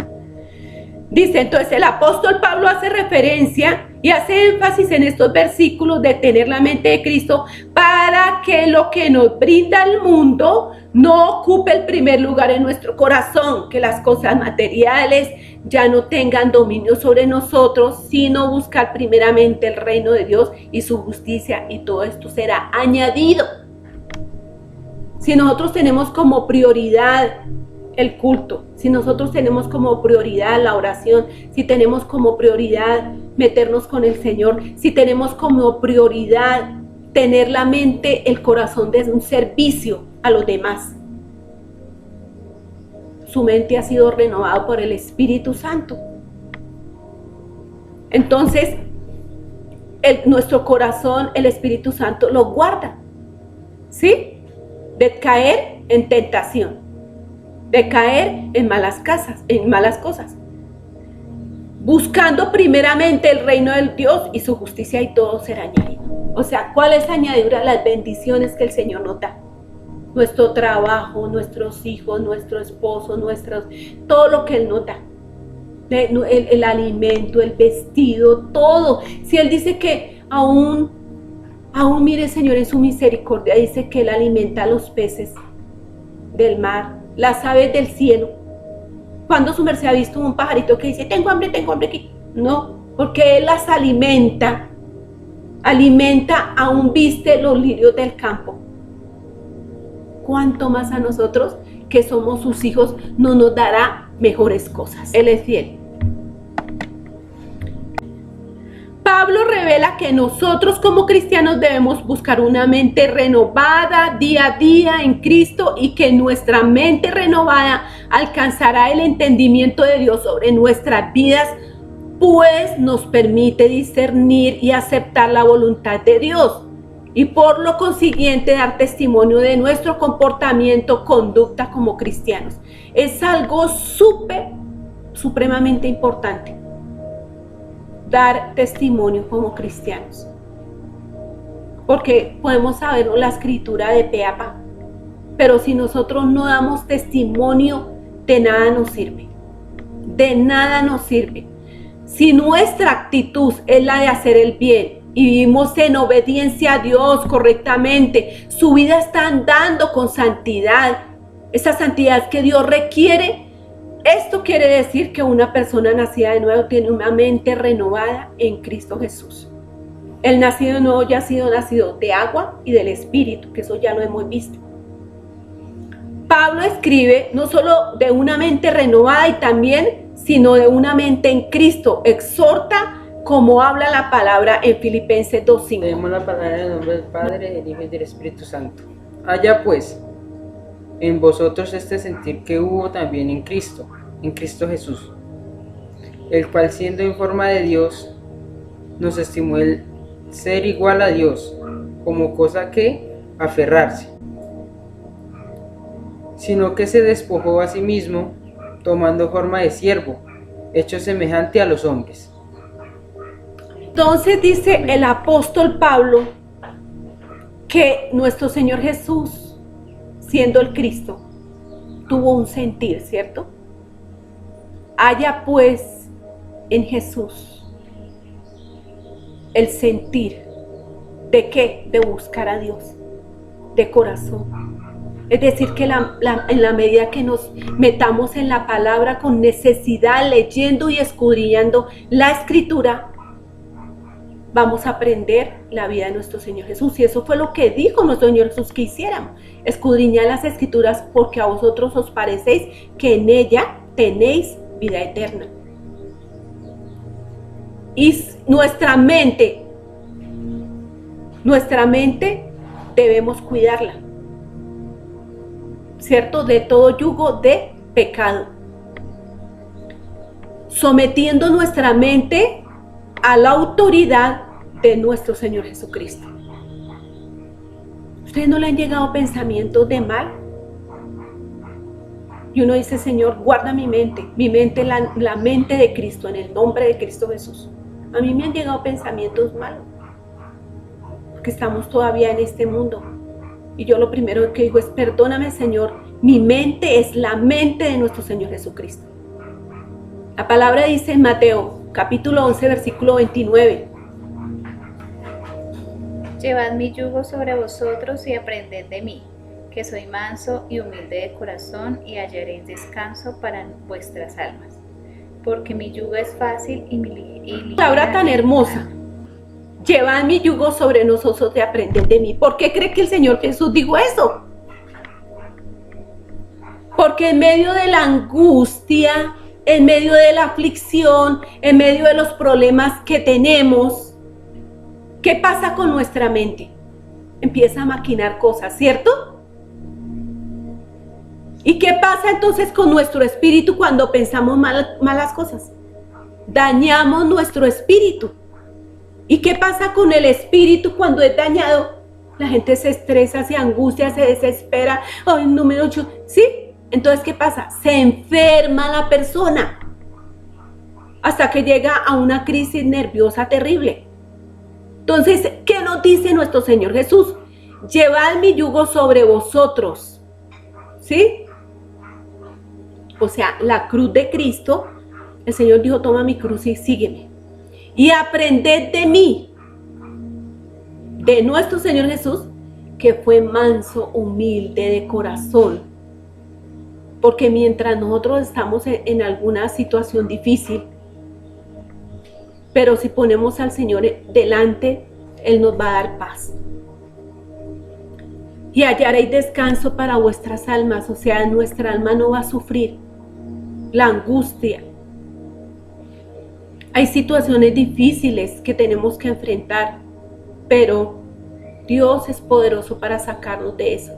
Dice entonces el apóstol Pablo hace referencia y hace énfasis en estos versículos de tener la mente de Cristo para que lo que nos brinda el mundo no ocupe el primer lugar en nuestro corazón, que las cosas materiales ya no tengan dominio sobre nosotros, sino buscar primeramente el reino de Dios y su justicia, y todo esto será añadido. Si nosotros tenemos como prioridad el culto, si nosotros tenemos como prioridad la oración, si tenemos como prioridad meternos con el Señor, si tenemos como prioridad tener la mente, el corazón de un servicio a los demás, su mente ha sido renovada por el Espíritu Santo. Entonces, nuestro corazón, el Espíritu Santo lo guarda, ¿sí? De caer en tentación, de caer en malas cosas, buscando primeramente el reino de Dios y su justicia, y todo será añadido. O sea, ¿cuál es añadidura? Las bendiciones que el Señor nos da. Nuestro trabajo, nuestros hijos, nuestro esposo, todo lo que Él nos da. El alimento, el vestido, todo. Si Él dice que aún mire, Señor, en su misericordia, dice que Él alimenta a los peces del mar, las aves del cielo. ¿Cuándo su merced ha visto un pajarito que dice, tengo hambre aquí? No, porque Él las alimenta, aún viste los lirios del campo. ¿Cuánto más a nosotros, que somos sus hijos, no nos dará mejores cosas? Él es fiel. Pablo revela que nosotros como cristianos debemos buscar una mente renovada día a día en Cristo, y que nuestra mente renovada alcanzará el entendimiento de Dios sobre nuestras vidas, pues nos permite discernir y aceptar la voluntad de Dios, y por lo consiguiente dar testimonio de nuestro comportamiento, conducta como cristianos. Es algo supremamente importante dar testimonio como cristianos, porque podemos saber la escritura de pe a pa, pero si nosotros no damos testimonio, de nada nos sirve, de nada nos sirve. Si nuestra actitud es la de hacer el bien y vivimos en obediencia a Dios correctamente, su vida está andando con santidad, esa santidad que Dios requiere. Esto quiere decir que una persona nacida de nuevo tiene una mente renovada en Cristo Jesús. El nacido de nuevo ya ha sido nacido de agua y del Espíritu, que eso ya lo hemos visto. Pablo escribe no solo de una mente renovada y también, sino de una mente en Cristo. Exhorta como habla la palabra en Filipenses 2:5. Leemos la palabra en el nombre del Padre, del Hijo y del Espíritu Santo. Haya pues en vosotros este sentir que hubo también en Cristo Jesús, el cual, siendo en forma de Dios, nos estimó el ser igual a Dios como cosa que aferrarse, sino que se despojó a sí mismo, tomando forma de siervo, hecho semejante a los hombres. Entonces dice el apóstol Pablo que nuestro Señor Jesús, siendo el Cristo, tuvo un sentir, ¿cierto? Haya pues en Jesús el sentir de qué, de buscar a Dios de corazón. Es decir, que en la medida que nos metamos en la palabra con necesidad, leyendo y escudriñando la Escritura, vamos a aprender la vida de nuestro Señor Jesús. Y eso fue lo que dijo nuestro Señor Jesús que hiciéramos: escudriñad las Escrituras, porque a vosotros os parecéis que en ella tenéis vida eterna. Y nuestra mente debemos cuidarla, ¿cierto? De todo yugo de pecado, sometiendo nuestra mente a la autoridad de nuestro Señor Jesucristo. ¿Ustedes no le han llegado pensamientos de mal? Y uno dice: Señor, guarda mi mente, la mente de Cristo, en el nombre de Cristo Jesús. A mí me han llegado pensamientos malos, porque estamos todavía en este mundo. Y yo lo primero que digo es: perdóname, Señor, mi mente es la mente de nuestro Señor Jesucristo. La palabra dice en Mateo, capítulo 11, versículo 29. Llevad mi yugo sobre vosotros y aprended de mí, que soy manso y humilde de corazón, y hallaréis descanso para vuestras almas. Porque mi yugo es fácil y ligera. Palabra tan hermosa. Llevad mi yugo sobre nosotros y aprended de mí. ¿Por qué cree que el Señor Jesús dijo eso? Porque en medio de la angustia, en medio de la aflicción, en medio de los problemas que tenemos, ¿qué pasa con nuestra mente? Empieza a maquinar cosas, ¿cierto? ¿Y qué pasa entonces con nuestro espíritu cuando pensamos malas cosas? Dañamos nuestro espíritu. ¿Y qué pasa con el espíritu cuando es dañado? La gente se estresa, se angustia, se desespera. Ay, número 8. ¿Sí? Entonces, ¿qué pasa? Se enferma la persona hasta que llega a una crisis nerviosa terrible. Entonces, ¿qué nos dice nuestro Señor Jesús? Llevad mi yugo sobre vosotros. ¿Sí? O sea, la cruz de Cristo, el Señor dijo: toma mi cruz y sígueme. Y aprended de mí, de nuestro Señor Jesús, que fue manso, humilde de corazón. Porque mientras nosotros estamos en alguna situación difícil, pero si ponemos al Señor delante, Él nos va a dar paz. Y hallaréis descanso para vuestras almas. O sea, nuestra alma no va a sufrir la angustia. Hay situaciones difíciles que tenemos que enfrentar, pero Dios es poderoso para sacarnos de eso.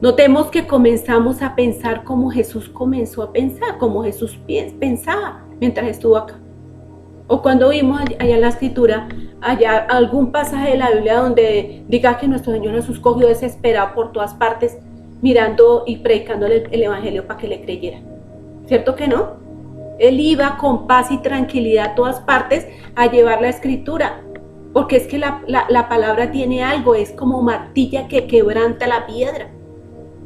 Notemos que comenzamos a pensar como Jesús comenzó a pensar, como Jesús pensaba mientras estuvo acá. O cuando vimos allá en la Escritura, allá algún pasaje de la Biblia donde diga que nuestro Señor Jesús cogió desesperado por todas partes, mirando y predicándole el Evangelio para que le creyeran. ¿Cierto que no? Él iba con paz y tranquilidad a todas partes a llevar la Escritura, porque es que la palabra tiene algo, es como martilla que quebranta la piedra.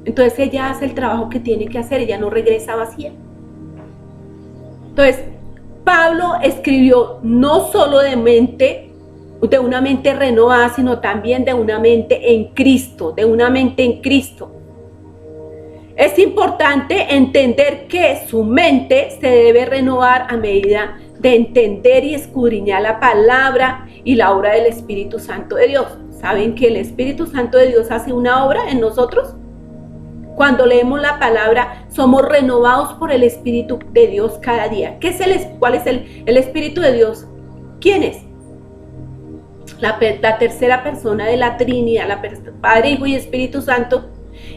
Entonces ella hace el trabajo que tiene que hacer, ella no regresa vacía. Entonces, Pablo escribió no solo de una mente renovada, sino también de una mente en Cristo, de una mente en Cristo. Es importante entender que su mente se debe renovar a medida de entender y escudriñar la palabra y la obra del Espíritu Santo de Dios. ¿Saben que el Espíritu Santo de Dios hace una obra en nosotros? Cuando leemos la palabra, somos renovados por el Espíritu de Dios cada día. ¿Cuál es el Espíritu de Dios? ¿Quién es? La tercera persona de la Trinidad, Padre, Hijo y Espíritu Santo.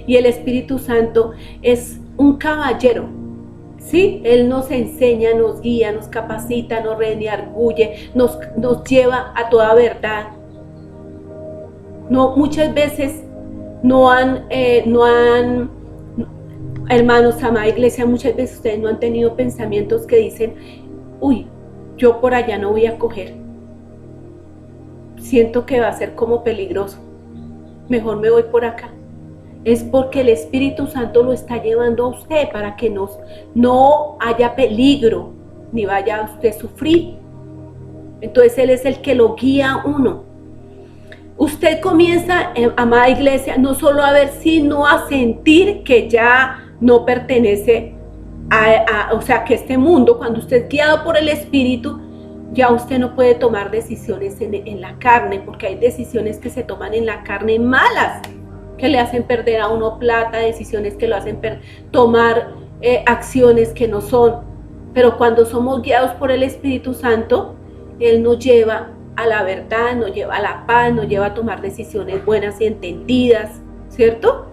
Y el Espíritu Santo es un caballero, ¿sí? Él nos enseña, nos guía, nos capacita, nos redarguye, nos lleva a toda verdad. No, muchas veces hermanos, amada iglesia, muchas veces ustedes no han tenido pensamientos que dicen: uy, yo por allá no voy a coger. siento que va a ser como peligroso, mejor me voy por acá. Es porque el Espíritu Santo lo está llevando a usted para que no haya peligro, ni vaya a usted a sufrir. Entonces Él es el que lo guía a uno. Usted comienza, amada iglesia, no solo a ver, sino a sentir que ya no pertenece o sea, que este mundo, cuando usted es guiado por el Espíritu, ya usted no puede tomar decisiones en la carne, porque hay decisiones que se toman en la carne malas, que le hacen perder a uno plata, decisiones que lo hacen tomar acciones que no son. Pero cuando somos guiados por el Espíritu Santo, Él nos lleva a la verdad, nos lleva a la paz, nos lleva a tomar decisiones buenas y entendidas, ¿cierto?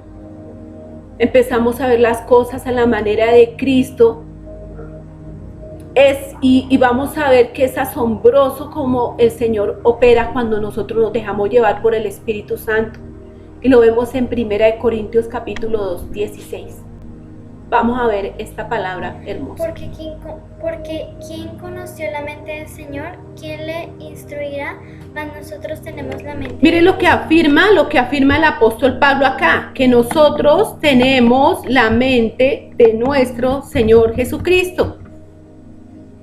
Empezamos a ver las cosas a la manera de Cristo. Y vamos a ver que es asombroso cómo el Señor opera cuando nosotros nos dejamos llevar por el Espíritu Santo. Y lo vemos en 1 Corintios capítulo 2, 16. Vamos a ver esta palabra hermosa. Porque ¿quién conoció la mente del Señor? ¿Quién le instruirá? Mas nosotros tenemos la mente. Mire lo que afirma el apóstol Pablo acá, que nosotros tenemos la mente de nuestro Señor Jesucristo.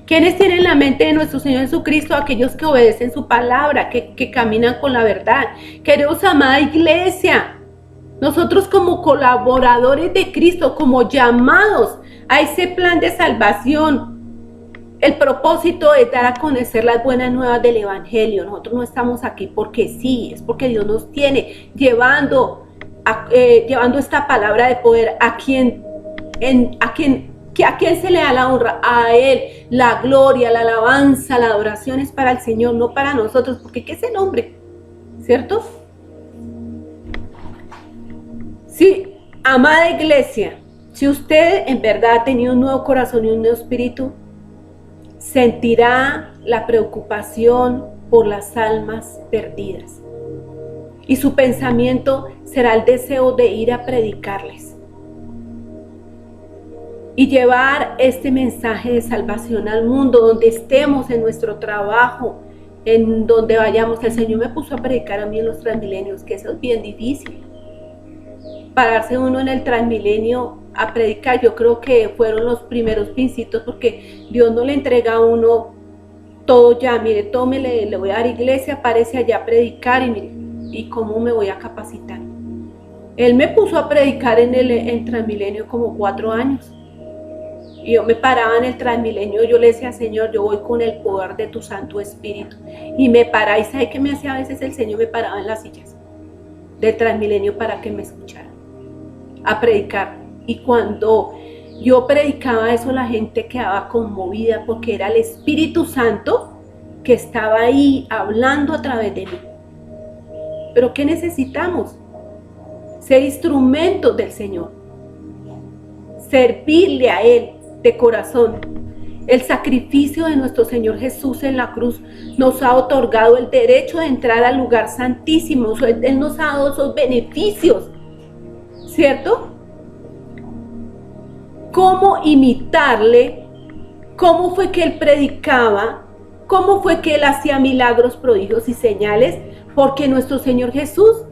¿Quiénes tienen la mente de nuestro Señor Jesucristo? Aquellos que obedecen su palabra, que caminan con la verdad. Queridos, amada iglesia, nosotros como colaboradores de Cristo, como llamados a ese plan de salvación, el propósito es dar a conocer las buenas nuevas del Evangelio. Nosotros no estamos aquí porque sí, es porque Dios nos tiene llevando esta palabra de poder a quien se le da la honra, a Él, la gloria, la alabanza, la adoración es para el Señor, no para nosotros, porque ¿qué es el hombre? ¿Cierto? Sí, amada iglesia, si usted en verdad ha tenido un nuevo corazón y un nuevo espíritu, sentirá la preocupación por las almas perdidas. Y su pensamiento será el deseo de ir a predicarles y llevar este mensaje de salvación al mundo, donde estemos, en nuestro trabajo, en donde vayamos. El Señor me puso a predicar a mí en los Transmilenios, que eso es bien difícil. Pararse uno en el Transmilenio a predicar, yo creo que fueron los primeros pincitos, porque Dios no le entrega a uno todo ya. Mire, tómele, le voy a dar iglesia, párese allá a predicar, y mire, ¿y cómo me voy a capacitar? Él me puso a predicar en el Transmilenio como 4 años. Y yo me paraba en el Transmilenio, yo le decía, Señor, yo voy con el poder de tu Santo Espíritu. Y me paraba, y ¿sabe qué me hacía a veces el Señor? Me paraba en las sillas del Transmilenio para que me escucharan a predicar. Y cuando yo predicaba eso, la gente quedaba conmovida, porque era el Espíritu Santo que estaba ahí hablando a través de mí. Pero ¿qué necesitamos? Ser instrumentos del Señor, servirle a Él de corazón. El sacrificio de nuestro Señor Jesús en la cruz nos ha otorgado el derecho de entrar al lugar santísimo. Él nos ha dado esos beneficios, ¿cierto? ¿Cómo imitarle? ¿Cómo fue que Él predicaba? ¿Cómo fue que Él hacía milagros, prodigios y señales? Porque nuestro Señor Jesús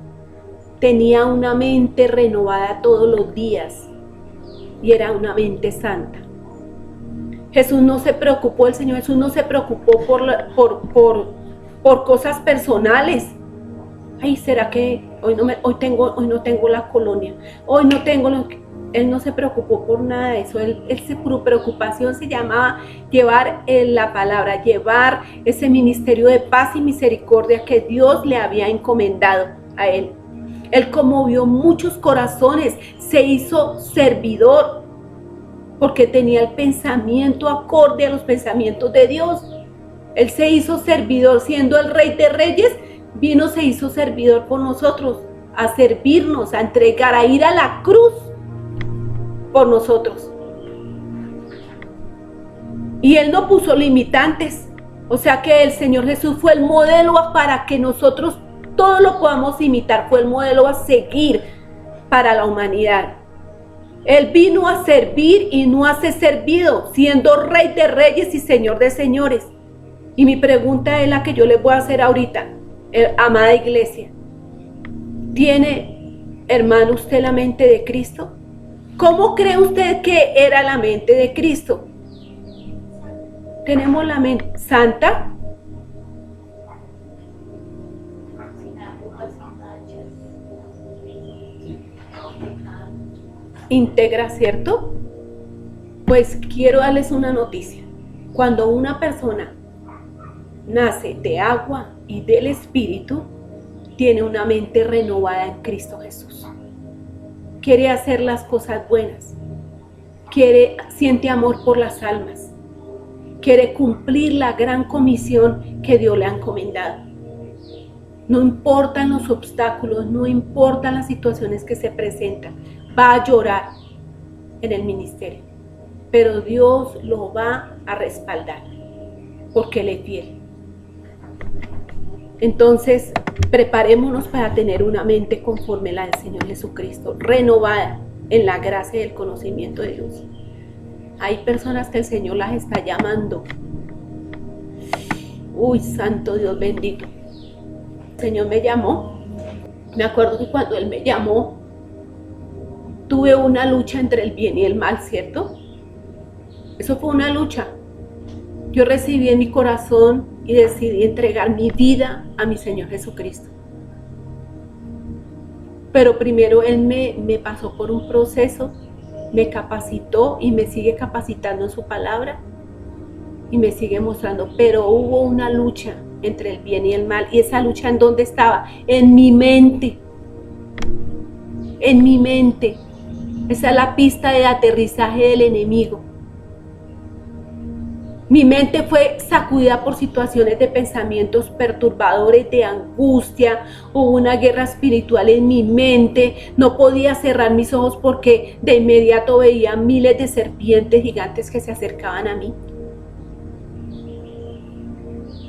tenía una mente renovada todos los días y era una mente santa. Jesús no se preocupó, el Señor Jesús no se preocupó por cosas personales. Ay, ¿será que hoy no tengo la colonia? Hoy no tengo lo que... Él no se preocupó por nada de eso. Su preocupación se llamaba llevar la palabra, llevar ese ministerio de paz y misericordia que Dios le había encomendado a Él. Él conmovió muchos corazones, se hizo servidor, porque tenía el pensamiento acorde a los pensamientos de Dios. Él se hizo servidor, siendo el Rey de Reyes, se hizo servidor por nosotros, a servirnos, a entregar, a ir a la cruz por nosotros. Y Él no puso limitantes, o sea que el Señor Jesús fue el modelo para que nosotros todo lo podamos imitar, fue el modelo a seguir para la humanidad. Él vino a servir y no a ser servido, siendo Rey de Reyes y Señor de Señores. Y mi pregunta es la que yo les voy a hacer ahorita. Amada iglesia, ¿tiene, hermano, usted la mente de Cristo? ¿Cómo cree usted que era la mente de Cristo? ¿Tenemos la mente santa? Íntegra, ¿cierto? Pues quiero darles una noticia. Cuando una persona nace de agua y del Espíritu, tiene una mente renovada en Cristo Jesús. Quiere hacer las cosas buenas. Siente amor por las almas. Quiere cumplir la gran comisión que Dios le ha encomendado. No importan los obstáculos, no importan las situaciones que se presentan. Va a llorar en el ministerio, pero Dios lo va a respaldar porque Él es fiel. Entonces, preparémonos para tener una mente conforme la del Señor Jesucristo, renovada en la gracia y el conocimiento de Dios. Hay personas que el Señor las está llamando. Uy, santo Dios bendito. El Señor me llamó. Me acuerdo que cuando Él me llamó, tuve una lucha entre el bien y el mal, ¿cierto? Eso fue una lucha. Yo recibí en mi corazón y decidí entregar mi vida a mi Señor Jesucristo. Pero primero Él me pasó por un proceso, me capacitó y me sigue capacitando en su palabra y me sigue mostrando. Pero hubo una lucha entre el bien y el mal. ¿Y esa lucha en dónde estaba? En mi mente. En mi mente. Esa es la pista de aterrizaje del enemigo. Mi mente fue sacudida por situaciones de pensamientos perturbadores, de angustia. Hubo una guerra espiritual en mi mente. No podía cerrar mis ojos porque de inmediato veía miles de serpientes gigantes que se acercaban a mí.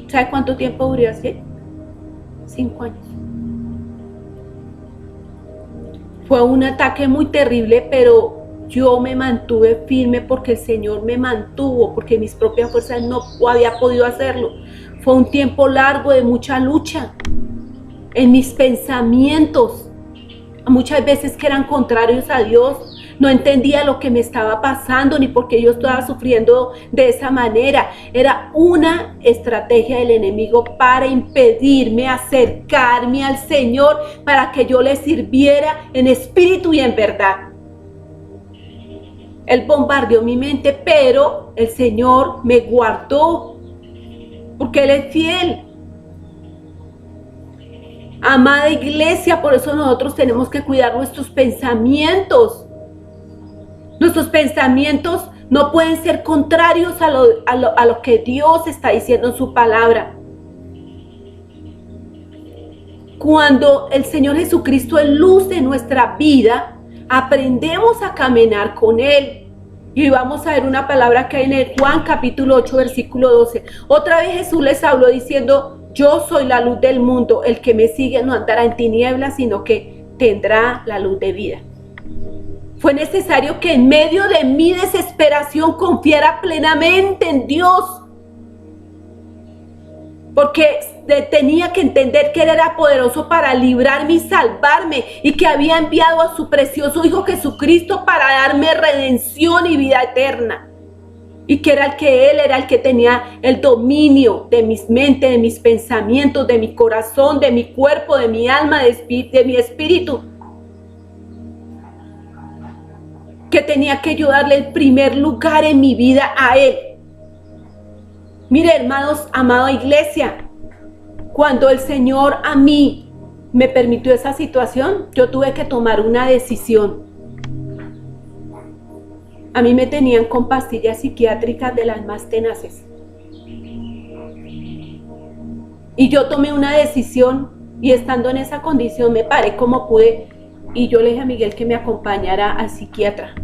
¿Sabe cuánto tiempo duré así? 5 años. Fue un ataque muy terrible, pero yo me mantuve firme porque el Señor me mantuvo, porque mis propias fuerzas no había podido hacerlo. Fue un tiempo largo de mucha lucha en mis pensamientos, muchas veces que eran contrarios a Dios. No entendía lo que me estaba pasando ni por qué yo estaba sufriendo de esa manera. Era una estrategia del enemigo para impedirme acercarme al Señor, para que yo le sirviera en espíritu y en verdad. Él bombardeó mi mente, pero el Señor me guardó, porque Él es fiel. Amada iglesia, por eso nosotros tenemos que cuidar nuestros pensamientos. Nuestros pensamientos no pueden ser contrarios a lo que Dios está diciendo en su palabra. Cuando el Señor Jesucristo es luz de nuestra vida, aprendemos a caminar con Él. Y vamos a ver una palabra que hay en el Juan capítulo 8, versículo 12. Otra vez Jesús les habló diciendo: yo soy la luz del mundo, el que me sigue no andará en tinieblas, sino que tendrá la luz de vida. Fue necesario que en medio de mi desesperación confiara plenamente en Dios, porque tenía que entender que Él era poderoso para librarme y salvarme, y que había enviado a su precioso Hijo Jesucristo para darme redención y vida eterna, y que Él era el que tenía el dominio de mis mentes, de mis pensamientos, de mi corazón, de mi cuerpo, de mi alma, de mi espíritu, que tenía que yo darle el primer lugar en mi vida a Él. Mire, hermanos, amada iglesia, cuando el Señor a mí me permitió esa situación, yo tuve que tomar una decisión. A mí me tenían con pastillas psiquiátricas de las más tenaces. Y yo tomé una decisión, y estando en esa condición me paré como pude, y yo le dije a Miguel que me acompañara al psiquiatra.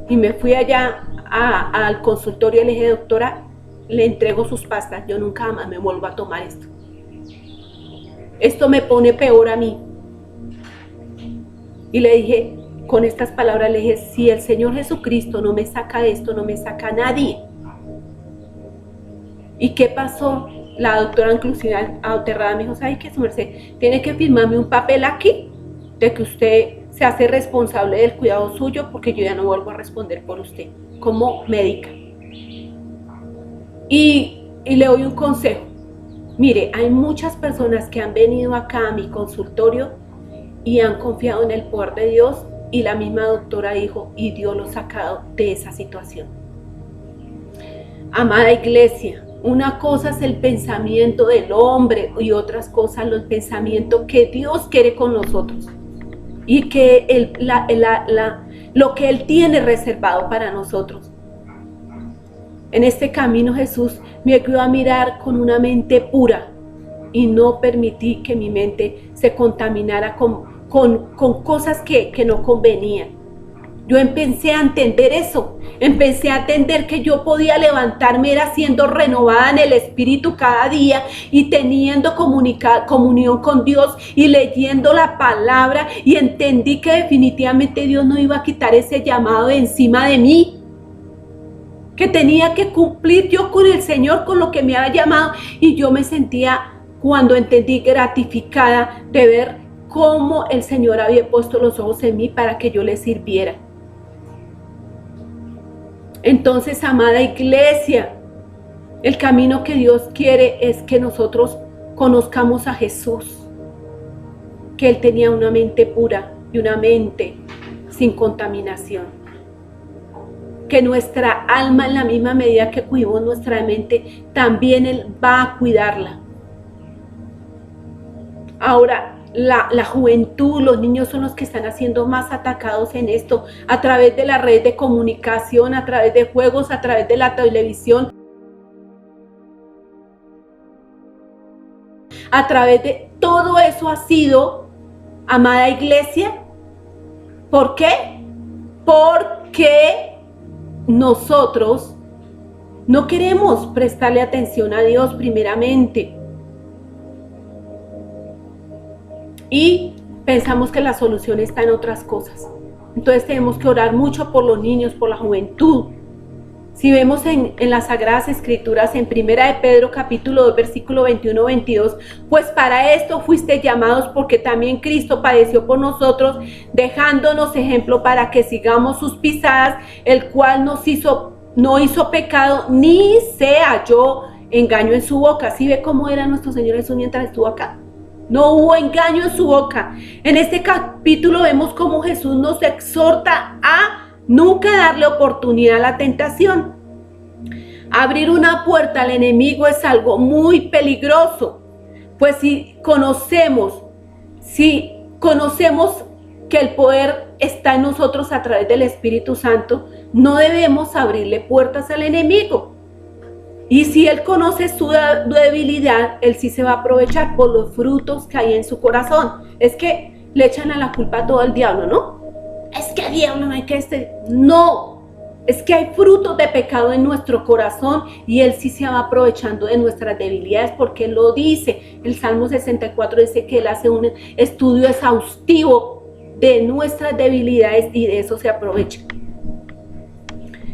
Y me fui allá al consultorio y le dije: doctora, le entrego sus pastas, yo nunca más me vuelvo a tomar esto. Esto me pone peor a mí. Y le dije, con estas palabras le dije: si el Señor Jesucristo no me saca de esto, no me saca nadie. ¿Y qué pasó? la doctora inclusive aterrada me dijo, ¿sabe qué, su merced? Tiene que firmarme un papel aquí de que usted se hace responsable del cuidado suyo porque yo ya no vuelvo a responder por usted como médica. Y le doy un consejo. Mire, hay muchas personas que han venido acá a mi consultorio y han confiado en el poder de Dios, y la misma doctora dijo, y Dios los ha sacado de esa situación. Amada iglesia, una cosa es el pensamiento del hombre y otras cosas el pensamiento que Dios quiere con nosotros y que lo que Él tiene reservado para nosotros. En este camino Jesús me ayudó a mirar con una mente pura y no permití que mi mente se contaminara con cosas que no convenían. Yo empecé a entender eso, empecé a entender que yo podía levantarme era siendo renovada en el Espíritu cada día y teniendo comunión con Dios y leyendo la palabra, y entendí que definitivamente Dios no iba a quitar ese llamado de encima de mí, que tenía que cumplir yo con el Señor, con lo que me había llamado, y yo me sentía, cuando entendí, gratificada de ver cómo el Señor había puesto los ojos en mí para que yo le sirviera. Entonces, amada iglesia, el camino que Dios quiere es que nosotros conozcamos a Jesús, que Él tenía una mente pura y una mente sin contaminación. Que nuestra alma, en la misma medida que cuidamos nuestra mente, también Él va a cuidarla. Ahora, la juventud, los niños son los que están siendo más atacados en esto, a través de la red de comunicación, a través de juegos, a través de la televisión, a través de todo eso ha sido, amada iglesia. ¿Por qué? Porque nosotros no queremos prestarle atención a Dios primeramente. Y pensamos que la solución está en otras cosas. Entonces tenemos que orar mucho por los niños, por la juventud. Si vemos en las Sagradas Escrituras, en 1 de Pedro capítulo 2, versículo 21-22, pues para esto fuiste llamados, porque también Cristo padeció por nosotros, dejándonos ejemplo para que sigamos sus pisadas, el cual no hizo pecado, ni se halló engaño en su boca. ¿Sí ve cómo era nuestro Señor Jesús mientras estuvo acá? No hubo engaño en su boca. En este capítulo vemos cómo Jesús nos exhorta a nunca darle oportunidad a la tentación. Abrir una puerta al enemigo es algo muy peligroso, pues si conocemos que el poder está en nosotros a través del Espíritu Santo, no debemos abrirle puertas al enemigo. Y si Él conoce su debilidad, Él sí se va a aprovechar por los frutos que hay en su corazón. Es que le echan a la culpa a todo el diablo, ¿no? Es que el diablo no hay que No, es que hay frutos de pecado en nuestro corazón y Él sí se va aprovechando de nuestras debilidades, porque Él lo dice. El Salmo 64 dice que Él hace un estudio exhaustivo de nuestras debilidades y de eso se aprovecha.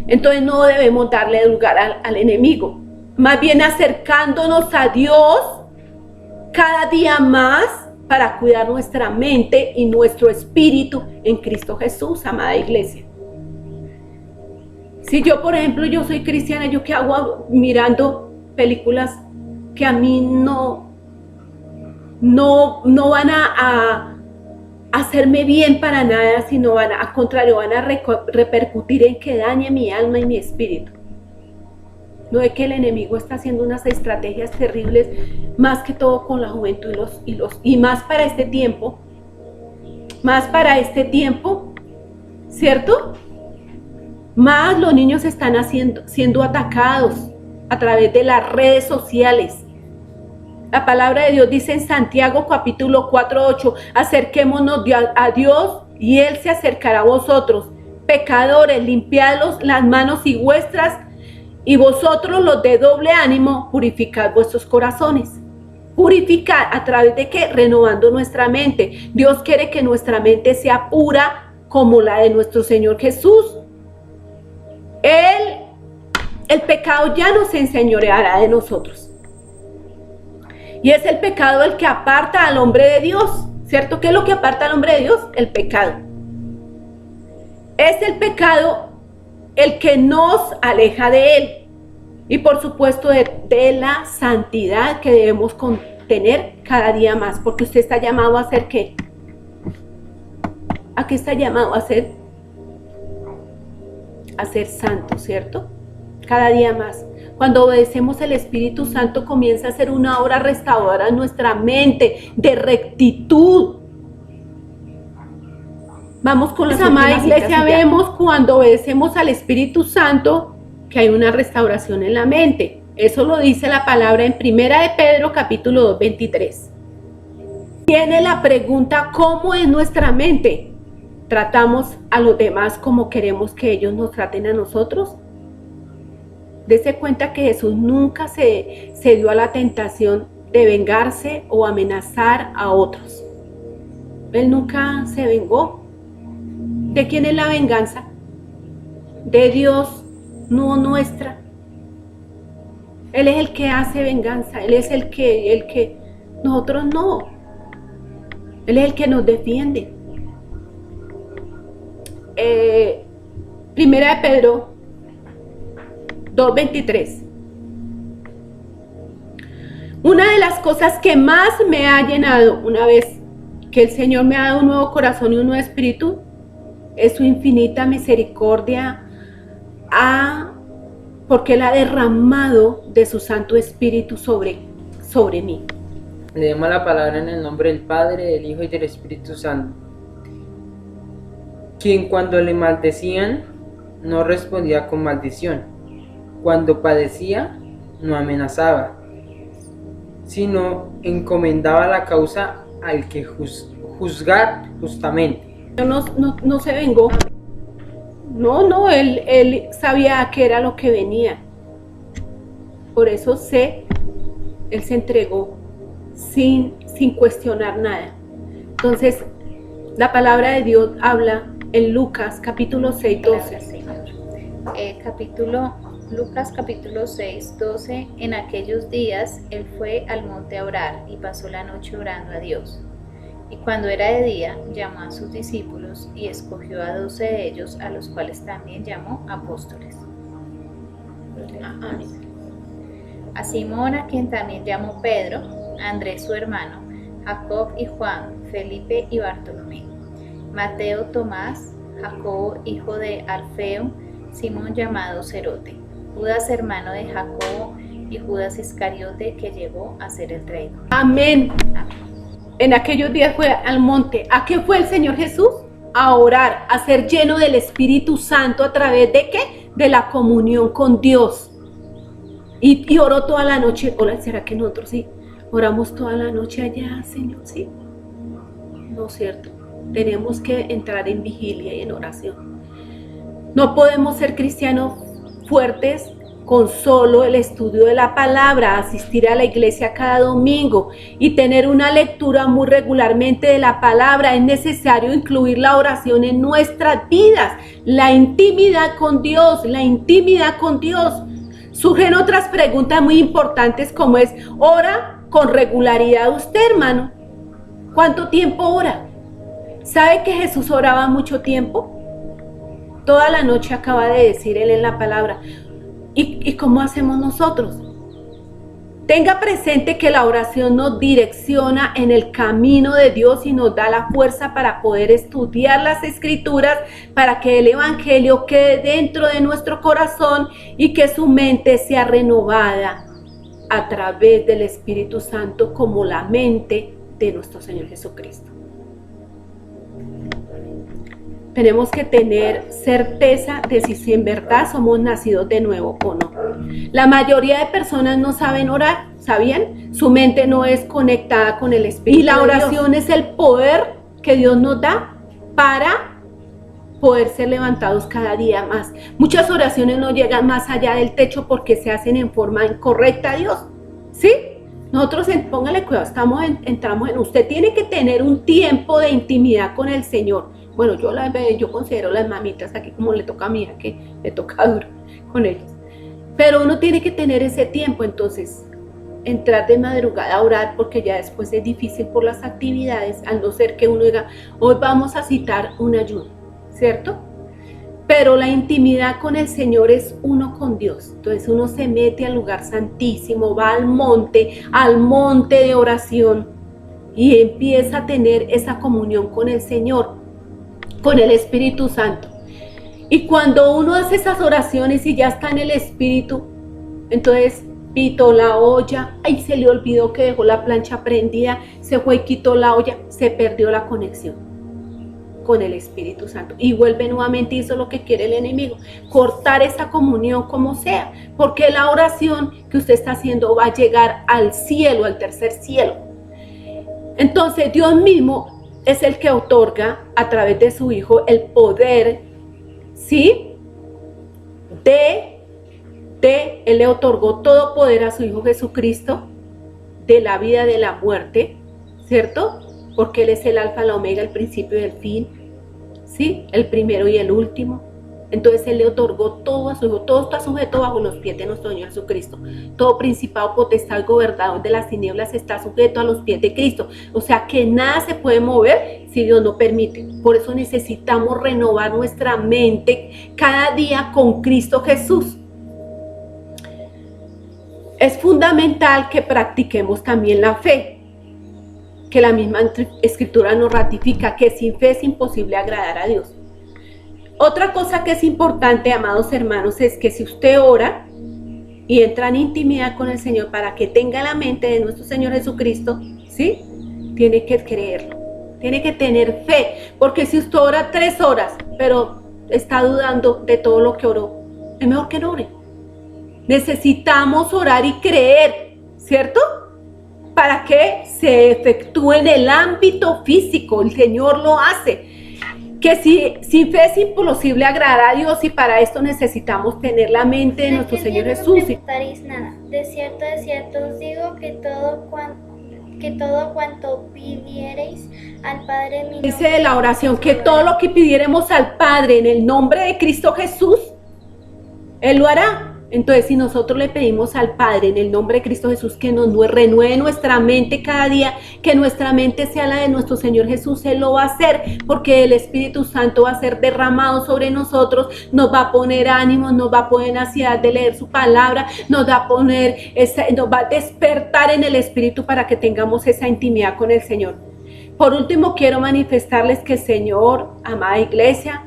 Entonces no debemos darle lugar al enemigo. Más bien acercándonos a Dios cada día más para cuidar nuestra mente y nuestro espíritu en Cristo Jesús, amada iglesia. Si yo, por ejemplo, yo soy cristiana, ¿yo qué hago mirando películas que a mí no van a hacerme bien para nada, sino al contrario, van a repercutir en que dañe mi alma y mi espíritu? No es que el enemigo está haciendo unas estrategias terribles, más que todo con la juventud y más para este tiempo, ¿cierto? Más los niños están siendo atacados a través de las redes sociales. La palabra de Dios dice en Santiago capítulo 4:8, acerquémonos a Dios y Él se acercará a vosotros. Pecadores, limpiados las manos y vuestras, y vosotros los de doble ánimo, purificad vuestros corazones. Purificar a través de qué? Renovando nuestra mente. Dios quiere que nuestra mente sea pura como la de nuestro Señor Jesús. El pecado ya no se enseñoreará de nosotros. Y es el pecado el que aparta al hombre de Dios, ¿cierto? ¿Qué es lo que aparta al hombre de Dios? El pecado. Es el pecado el que nos aleja de Él. Y por supuesto de la santidad que debemos tener cada día más. Porque usted está llamado a ser ¿qué? ¿A qué está llamado a ser? A ser santo, ¿cierto? Cada día más. Cuando obedecemos el Espíritu Santo comienza a ser una obra restauradora en nuestra mente, de rectitud. Vamos con la amada iglesia, vemos cuando obedecemos al Espíritu Santo que hay una restauración en la mente. Eso lo dice la palabra en 1 de Pedro capítulo 2, 23. Tiene la pregunta, ¿cómo es nuestra mente? ¿Tratamos a los demás como queremos que ellos nos traten a nosotros? Dese cuenta que Jesús nunca se dio a la tentación de vengarse o amenazar a otros. Él nunca se vengó. ¿De quién es la venganza? De Dios, no nuestra. Él es el que hace venganza. Él es el que nosotros no. Él es el que nos defiende. Primera de Pedro 2:23. Una de las cosas que más me ha llenado una vez que el Señor me ha dado un nuevo corazón y un nuevo espíritu es su infinita misericordia porque Él ha derramado de su Santo Espíritu sobre mí. Leemos la palabra en el nombre del Padre, del Hijo y del Espíritu Santo. Quien cuando le maldecían no respondía con maldición, cuando padecía no amenazaba, sino encomendaba la causa al que juzgar justamente. No se vengó. No, él sabía qué era lo que venía. Por eso él se entregó sin cuestionar nada. Entonces, la palabra de Dios habla en Lucas capítulo 6, 12. Lucas capítulo 6, 12. En aquellos días él fue al monte a orar y pasó la noche orando a Dios. Y cuando era de día, llamó a sus discípulos y escogió a 12 de ellos, a los cuales también llamó apóstoles. Amén. A Simón, a quien también llamó Pedro, a Andrés su hermano, Jacob y Juan, Felipe y Bartolomé, Mateo, Tomás, Jacobo hijo de Alfeo, Simón llamado Cerote, Judas hermano de Jacobo y Judas Iscariote, que llegó a ser el traidor. Amén. En aquellos días fue al monte. ¿A qué fue el Señor Jesús? A orar, a ser lleno del Espíritu Santo. ¿A través de qué? De la comunión con Dios. Y oró toda la noche. Hola, ¿será que nosotros sí oramos toda la noche allá, Señor? Sí. No es cierto. Tenemos que entrar en vigilia y en oración. No podemos ser cristianos fuertes con solo el estudio de la palabra, asistir a la iglesia cada domingo y tener una lectura muy regularmente de la palabra. Es necesario incluir la oración en nuestras vidas, la intimidad con Dios, Surgen otras preguntas muy importantes como es, ¿ora con regularidad usted, hermano? ¿Cuánto tiempo ora? ¿Sabe que Jesús oraba mucho tiempo? Toda la noche acaba de decir él en la palabra. ¿Y cómo hacemos nosotros? Tenga presente que la oración nos direcciona en el camino de Dios y nos da la fuerza para poder estudiar las Escrituras, para que el Evangelio quede dentro de nuestro corazón y que su mente sea renovada a través del Espíritu Santo como la mente de nuestro Señor Jesucristo. Tenemos que tener certeza de si en verdad somos nacidos de nuevo o no. La mayoría de personas no saben orar, ¿sabían? Su mente no es conectada con el Espíritu. Y la oración es el poder que Dios nos da para poder ser levantados cada día más. Muchas oraciones no llegan más allá del techo porque se hacen en forma incorrecta a Dios, ¿sí? Nosotros, póngale cuidado, entramos en... Usted tiene que tener un tiempo de intimidad con el Señor. Bueno, yo considero las mamitas aquí como le toca a mi hija, que le toca duro con ellos. Pero uno tiene que tener ese tiempo, entonces, entrar de madrugada a orar, porque ya después es difícil por las actividades, a no ser que uno diga, hoy vamos a citar un ayuno, ¿cierto? Pero la intimidad con el Señor es uno con Dios. Entonces uno se mete al lugar santísimo, va al monte de oración y empieza a tener esa comunión con el Señor, con el Espíritu Santo. Y cuando uno hace esas oraciones y ya está en el Espíritu, entonces pitó la olla, ahí se le olvidó que dejó la plancha prendida, se fue y quitó la olla, se perdió la conexión con el Espíritu Santo y vuelve nuevamente y hizo lo que quiere el enemigo, cortar esa comunión como sea, porque la oración que usted está haciendo va a llegar al cielo, al tercer cielo. Entonces Dios mismo es el que otorga a través de su Hijo el poder, ¿sí? Él le otorgó todo poder a su Hijo Jesucristo, de la vida, de la muerte, ¿cierto? Porque Él es el alfa, la omega, el principio y el fin, ¿sí? El primero y el último. Entonces Él le otorgó todo a su Hijo, todo está sujeto bajo los pies de nuestro Señor Jesucristo. Todo principado, potestad, gobernador de las tinieblas está sujeto a los pies de Cristo. O sea que nada se puede mover si Dios no permite. Por eso necesitamos renovar nuestra mente cada día con Cristo Jesús. Es fundamental que practiquemos también la fe, que la misma Escritura nos ratifica que sin fe es imposible agradar a Dios. Otra cosa que es importante, amados hermanos, es que si usted ora y entra en intimidad con el Señor para que tenga la mente de nuestro Señor Jesucristo, ¿sí? Tiene que creerlo, tiene que tener fe, porque si usted ora 3 horas, pero está dudando de todo lo que oró, es mejor que no ore. Necesitamos orar y creer, ¿cierto? Para que se efectúe en el ámbito físico, el Señor lo hace. Que sin fe es imposible agradar a Dios y para esto necesitamos tener la mente de nuestro Señor Jesús. No preguntaréis nada. De cierto os digo que todo cuanto pidiereis al Padre en mi nombre. Dice la oración que todo lo que pidiéremos al Padre en el nombre de Cristo Jesús, Él lo hará. Entonces, si nosotros le pedimos al Padre en el nombre de Cristo Jesús que nos renueve nuestra mente cada día, que nuestra mente sea la de nuestro Señor Jesús, Él lo va a hacer, porque el Espíritu Santo va a ser derramado sobre nosotros, nos va a poner ánimos, nos va a poner ansiedad de leer su palabra, nos va a despertar en el Espíritu para que tengamos esa intimidad con el Señor. Por último, quiero manifestarles que el Señor, amada iglesia,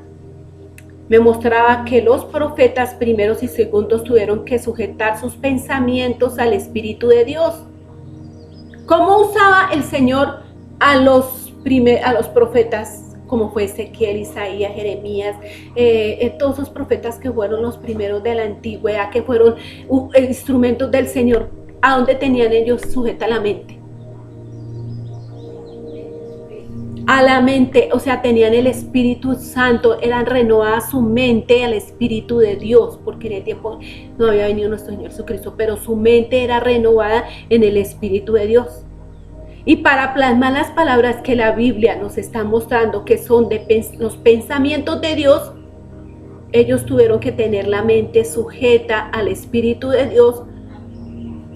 me mostraba que los profetas primeros y segundos tuvieron que sujetar sus pensamientos al Espíritu de Dios. ¿Cómo usaba el Señor a los profetas, como fue Ezequiel, Isaías, Jeremías, todos esos profetas que fueron los primeros de la antigüedad, que fueron instrumentos del Señor? ¿A dónde tenían ellos sujeta la mente? A la mente, o sea, tenían el Espíritu Santo, eran renovadas su mente al Espíritu de Dios, porque en el tiempo no había venido nuestro Señor Jesucristo, pero su mente era renovada en el Espíritu de Dios. Y para plasmar las palabras que la Biblia nos está mostrando que son los pensamientos de Dios, ellos tuvieron que tener la mente sujeta al Espíritu de Dios,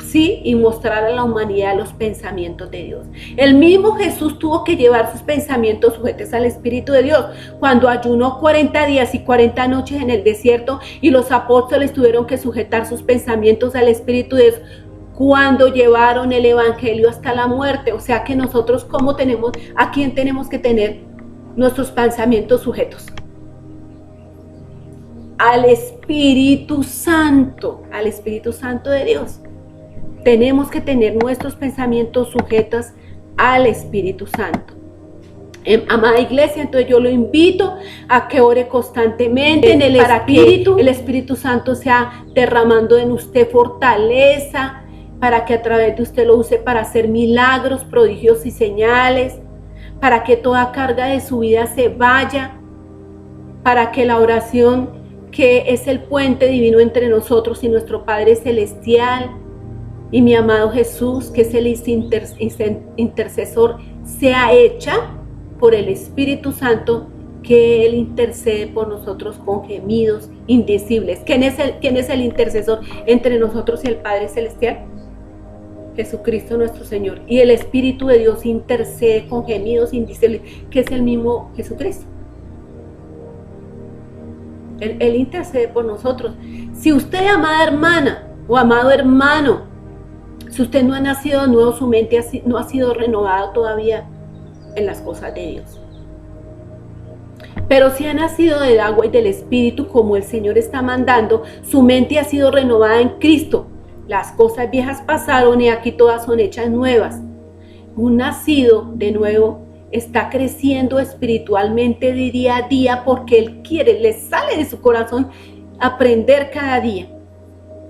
sí, y mostrar a la humanidad los pensamientos de Dios. El mismo Jesús tuvo que llevar sus pensamientos sujetos al Espíritu de Dios cuando ayunó 40 días y 40 noches en el desierto y los apóstoles tuvieron que sujetar sus pensamientos al Espíritu de Dios cuando llevaron el Evangelio hasta la muerte. O sea que nosotros, ¿a quién tenemos que tener nuestros pensamientos sujetos? Al Espíritu Santo de Dios. Tenemos que tener nuestros pensamientos sujetos al Espíritu Santo. Amada iglesia, entonces yo lo invito a que ore constantemente para que el Espíritu Santo sea derramando en usted fortaleza, para que a través de usted lo use para hacer milagros, prodigios y señales, para que toda carga de su vida se vaya, para que la oración, que es el puente divino entre nosotros y nuestro Padre Celestial, y mi amado Jesús, que es el intercesor, sea hecha por el Espíritu Santo, que Él intercede por nosotros con gemidos indecibles. ¿Quién es el intercesor entre nosotros y el Padre Celestial? Jesucristo nuestro Señor. Y el Espíritu de Dios intercede con gemidos indecibles, que es el mismo Jesucristo. Él intercede por nosotros. Si usted, amada hermana o amado hermano, si usted no ha nacido de nuevo, su mente no ha sido renovada todavía en las cosas de Dios. Pero si ha nacido del agua y del Espíritu, como el Señor está mandando, su mente ha sido renovada en Cristo. Las cosas viejas pasaron y aquí todas son hechas nuevas. Un nacido de nuevo está creciendo espiritualmente de día a día porque Él quiere, le sale de su corazón aprender cada día.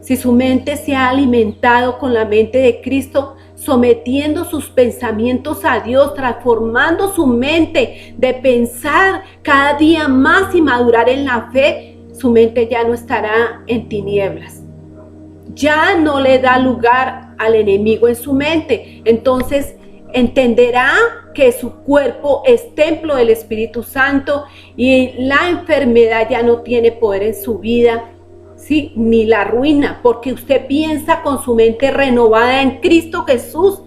Si su mente se ha alimentado con la mente de Cristo, sometiendo sus pensamientos a Dios, transformando su mente de pensar cada día más y madurar en la fe, su mente ya no estará en tinieblas. Ya no le da lugar al enemigo en su mente. Entonces entenderá que su cuerpo es templo del Espíritu Santo y la enfermedad ya no tiene poder en su vida, ¿sí? Ni la ruina, porque usted piensa con su mente renovada en Cristo Jesús.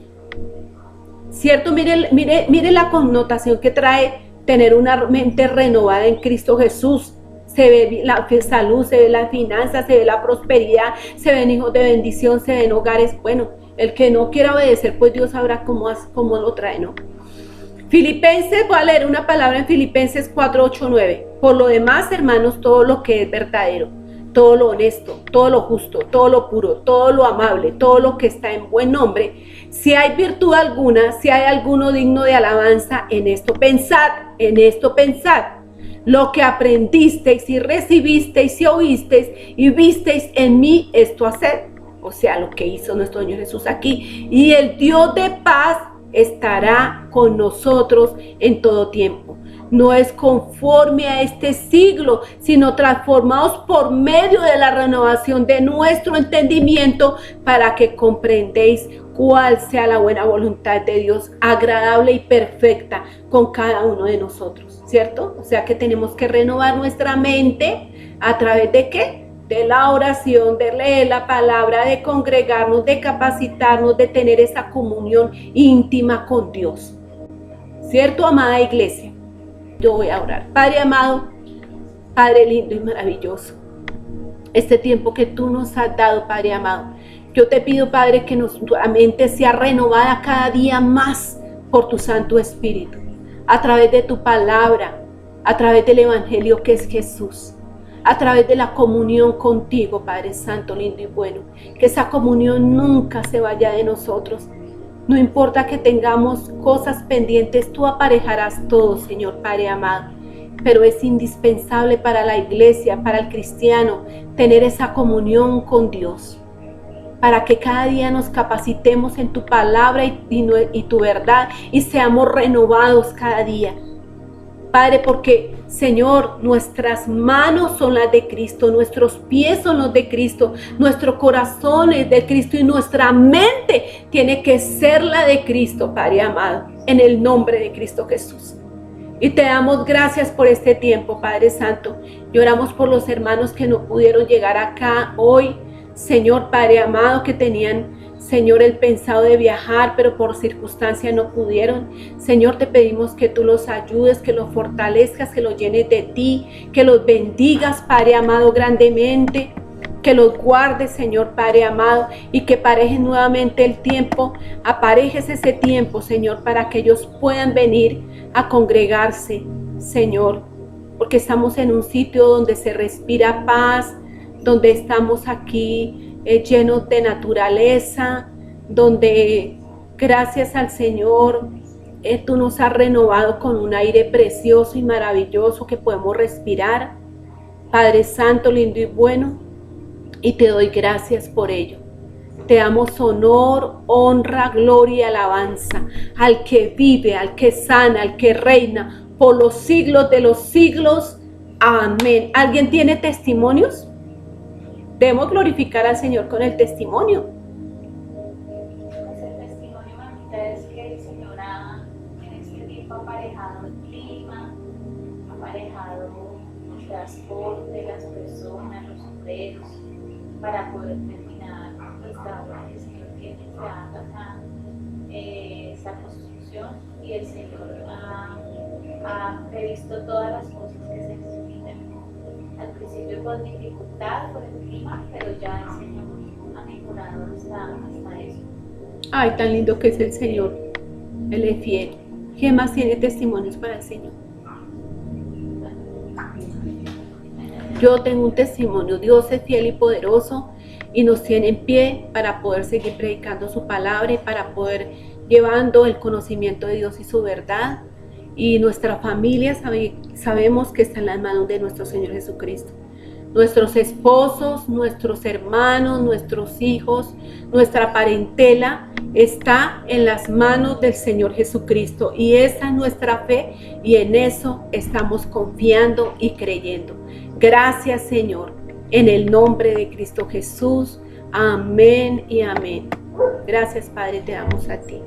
¿Cierto? Mire la connotación que trae tener una mente renovada en Cristo Jesús. Se ve la salud, se ve la finanza, se ve la prosperidad, se ven hijos de bendición, se ven hogares. Bueno, el que no quiera obedecer, pues Dios sabrá cómo lo trae, ¿no? Filipenses, voy a leer una palabra en Filipenses 4, 8, 9. Por lo demás, hermanos, todo lo que es verdadero, todo lo honesto, todo lo justo, todo lo puro, todo lo amable, todo lo que está en buen nombre, si hay virtud alguna, si hay alguno digno de alabanza, en esto pensad, lo que aprendisteis y recibisteis y oísteis y visteis en mí, esto haced. O sea, lo que hizo nuestro Señor Jesús aquí. Y el Dios de paz estará con nosotros en todo tiempo. No es conforme a este siglo, sino transformados por medio de la renovación de nuestro entendimiento para que comprendéis cuál sea la buena voluntad de Dios, agradable y perfecta con cada uno de nosotros, ¿cierto? O sea que tenemos que renovar nuestra mente a través de ¿qué? De la oración, de leer la palabra, de congregarnos, de capacitarnos, de tener esa comunión íntima con Dios. ¿Cierto, amada iglesia? Yo voy a orar. Padre amado, Padre lindo y maravilloso, este tiempo que tú nos has dado, Padre amado, yo te pido, Padre, que nuestra mente sea renovada cada día más por tu Santo Espíritu, a través de tu palabra, a través del Evangelio que es Jesús, a través de la comunión contigo, Padre Santo, lindo y bueno. Que esa comunión nunca se vaya de nosotros. No importa que tengamos cosas pendientes, tú aparejarás todo, Señor Padre amado. Pero es indispensable para la iglesia, para el cristiano, tener esa comunión con Dios, para que cada día nos capacitemos en tu palabra y tu verdad y seamos renovados cada día. Padre, porque, Señor, nuestras manos son las de Cristo, nuestros pies son los de Cristo, nuestro corazón es de Cristo y nuestra mente tiene que ser la de Cristo, Padre amado, en el nombre de Cristo Jesús. Y te damos gracias por este tiempo, Padre Santo. Y oramos por los hermanos que no pudieron llegar acá hoy, Señor Padre amado, que tenían, Señor, el pensado de viajar, pero por circunstancia no pudieron. Señor, te pedimos que tú los ayudes, que los fortalezcas, que los llenes de ti, que los bendigas, Padre amado, grandemente, que los guardes, Señor Padre amado, y que parejes nuevamente el tiempo, aparejes ese tiempo, Señor, para que ellos puedan venir a congregarse, Señor, porque estamos en un sitio donde se respira paz, donde estamos aquí llenos de naturaleza, donde gracias al Señor tú nos has renovado con un aire precioso y maravilloso que podemos respirar. Padre Santo, lindo y bueno, y te doy gracias por ello. Te damos honor, honra, gloria y alabanza al que vive, al que sana, al que reina por los siglos de los siglos. Amén. ¿Alguien tiene testimonios? Debemos glorificar al Señor con el testimonio. Pues el testimonio, mamita, es que el Señor en este tiempo ha aparejado el clima, ha aparejado el transporte, las personas, los obreros, para poder terminar esta obra que el Señor tiene creando acá esta construcción, y el Señor ha previsto todas las cosas que se necesitan. Al principio con dificultad por el clima, pero ya el Señor ha mejorado hasta eso. Ay, tan lindo que es el Señor. Él es fiel. ¿Quién más tiene testimonios para el Señor? Yo tengo un testimonio. Dios es fiel y poderoso y nos tiene en pie para poder seguir predicando su palabra y para poder llevando el conocimiento de Dios y su verdad. Y nuestra familia sabemos que está en las manos de nuestro Señor Jesucristo. Nuestros esposos, nuestros hermanos, nuestros hijos, nuestra parentela está en las manos del Señor Jesucristo. Y esa es nuestra fe y en eso estamos confiando y creyendo. Gracias, Señor, en el nombre de Cristo Jesús. Amén y amén. Gracias, Padre, te damos a ti.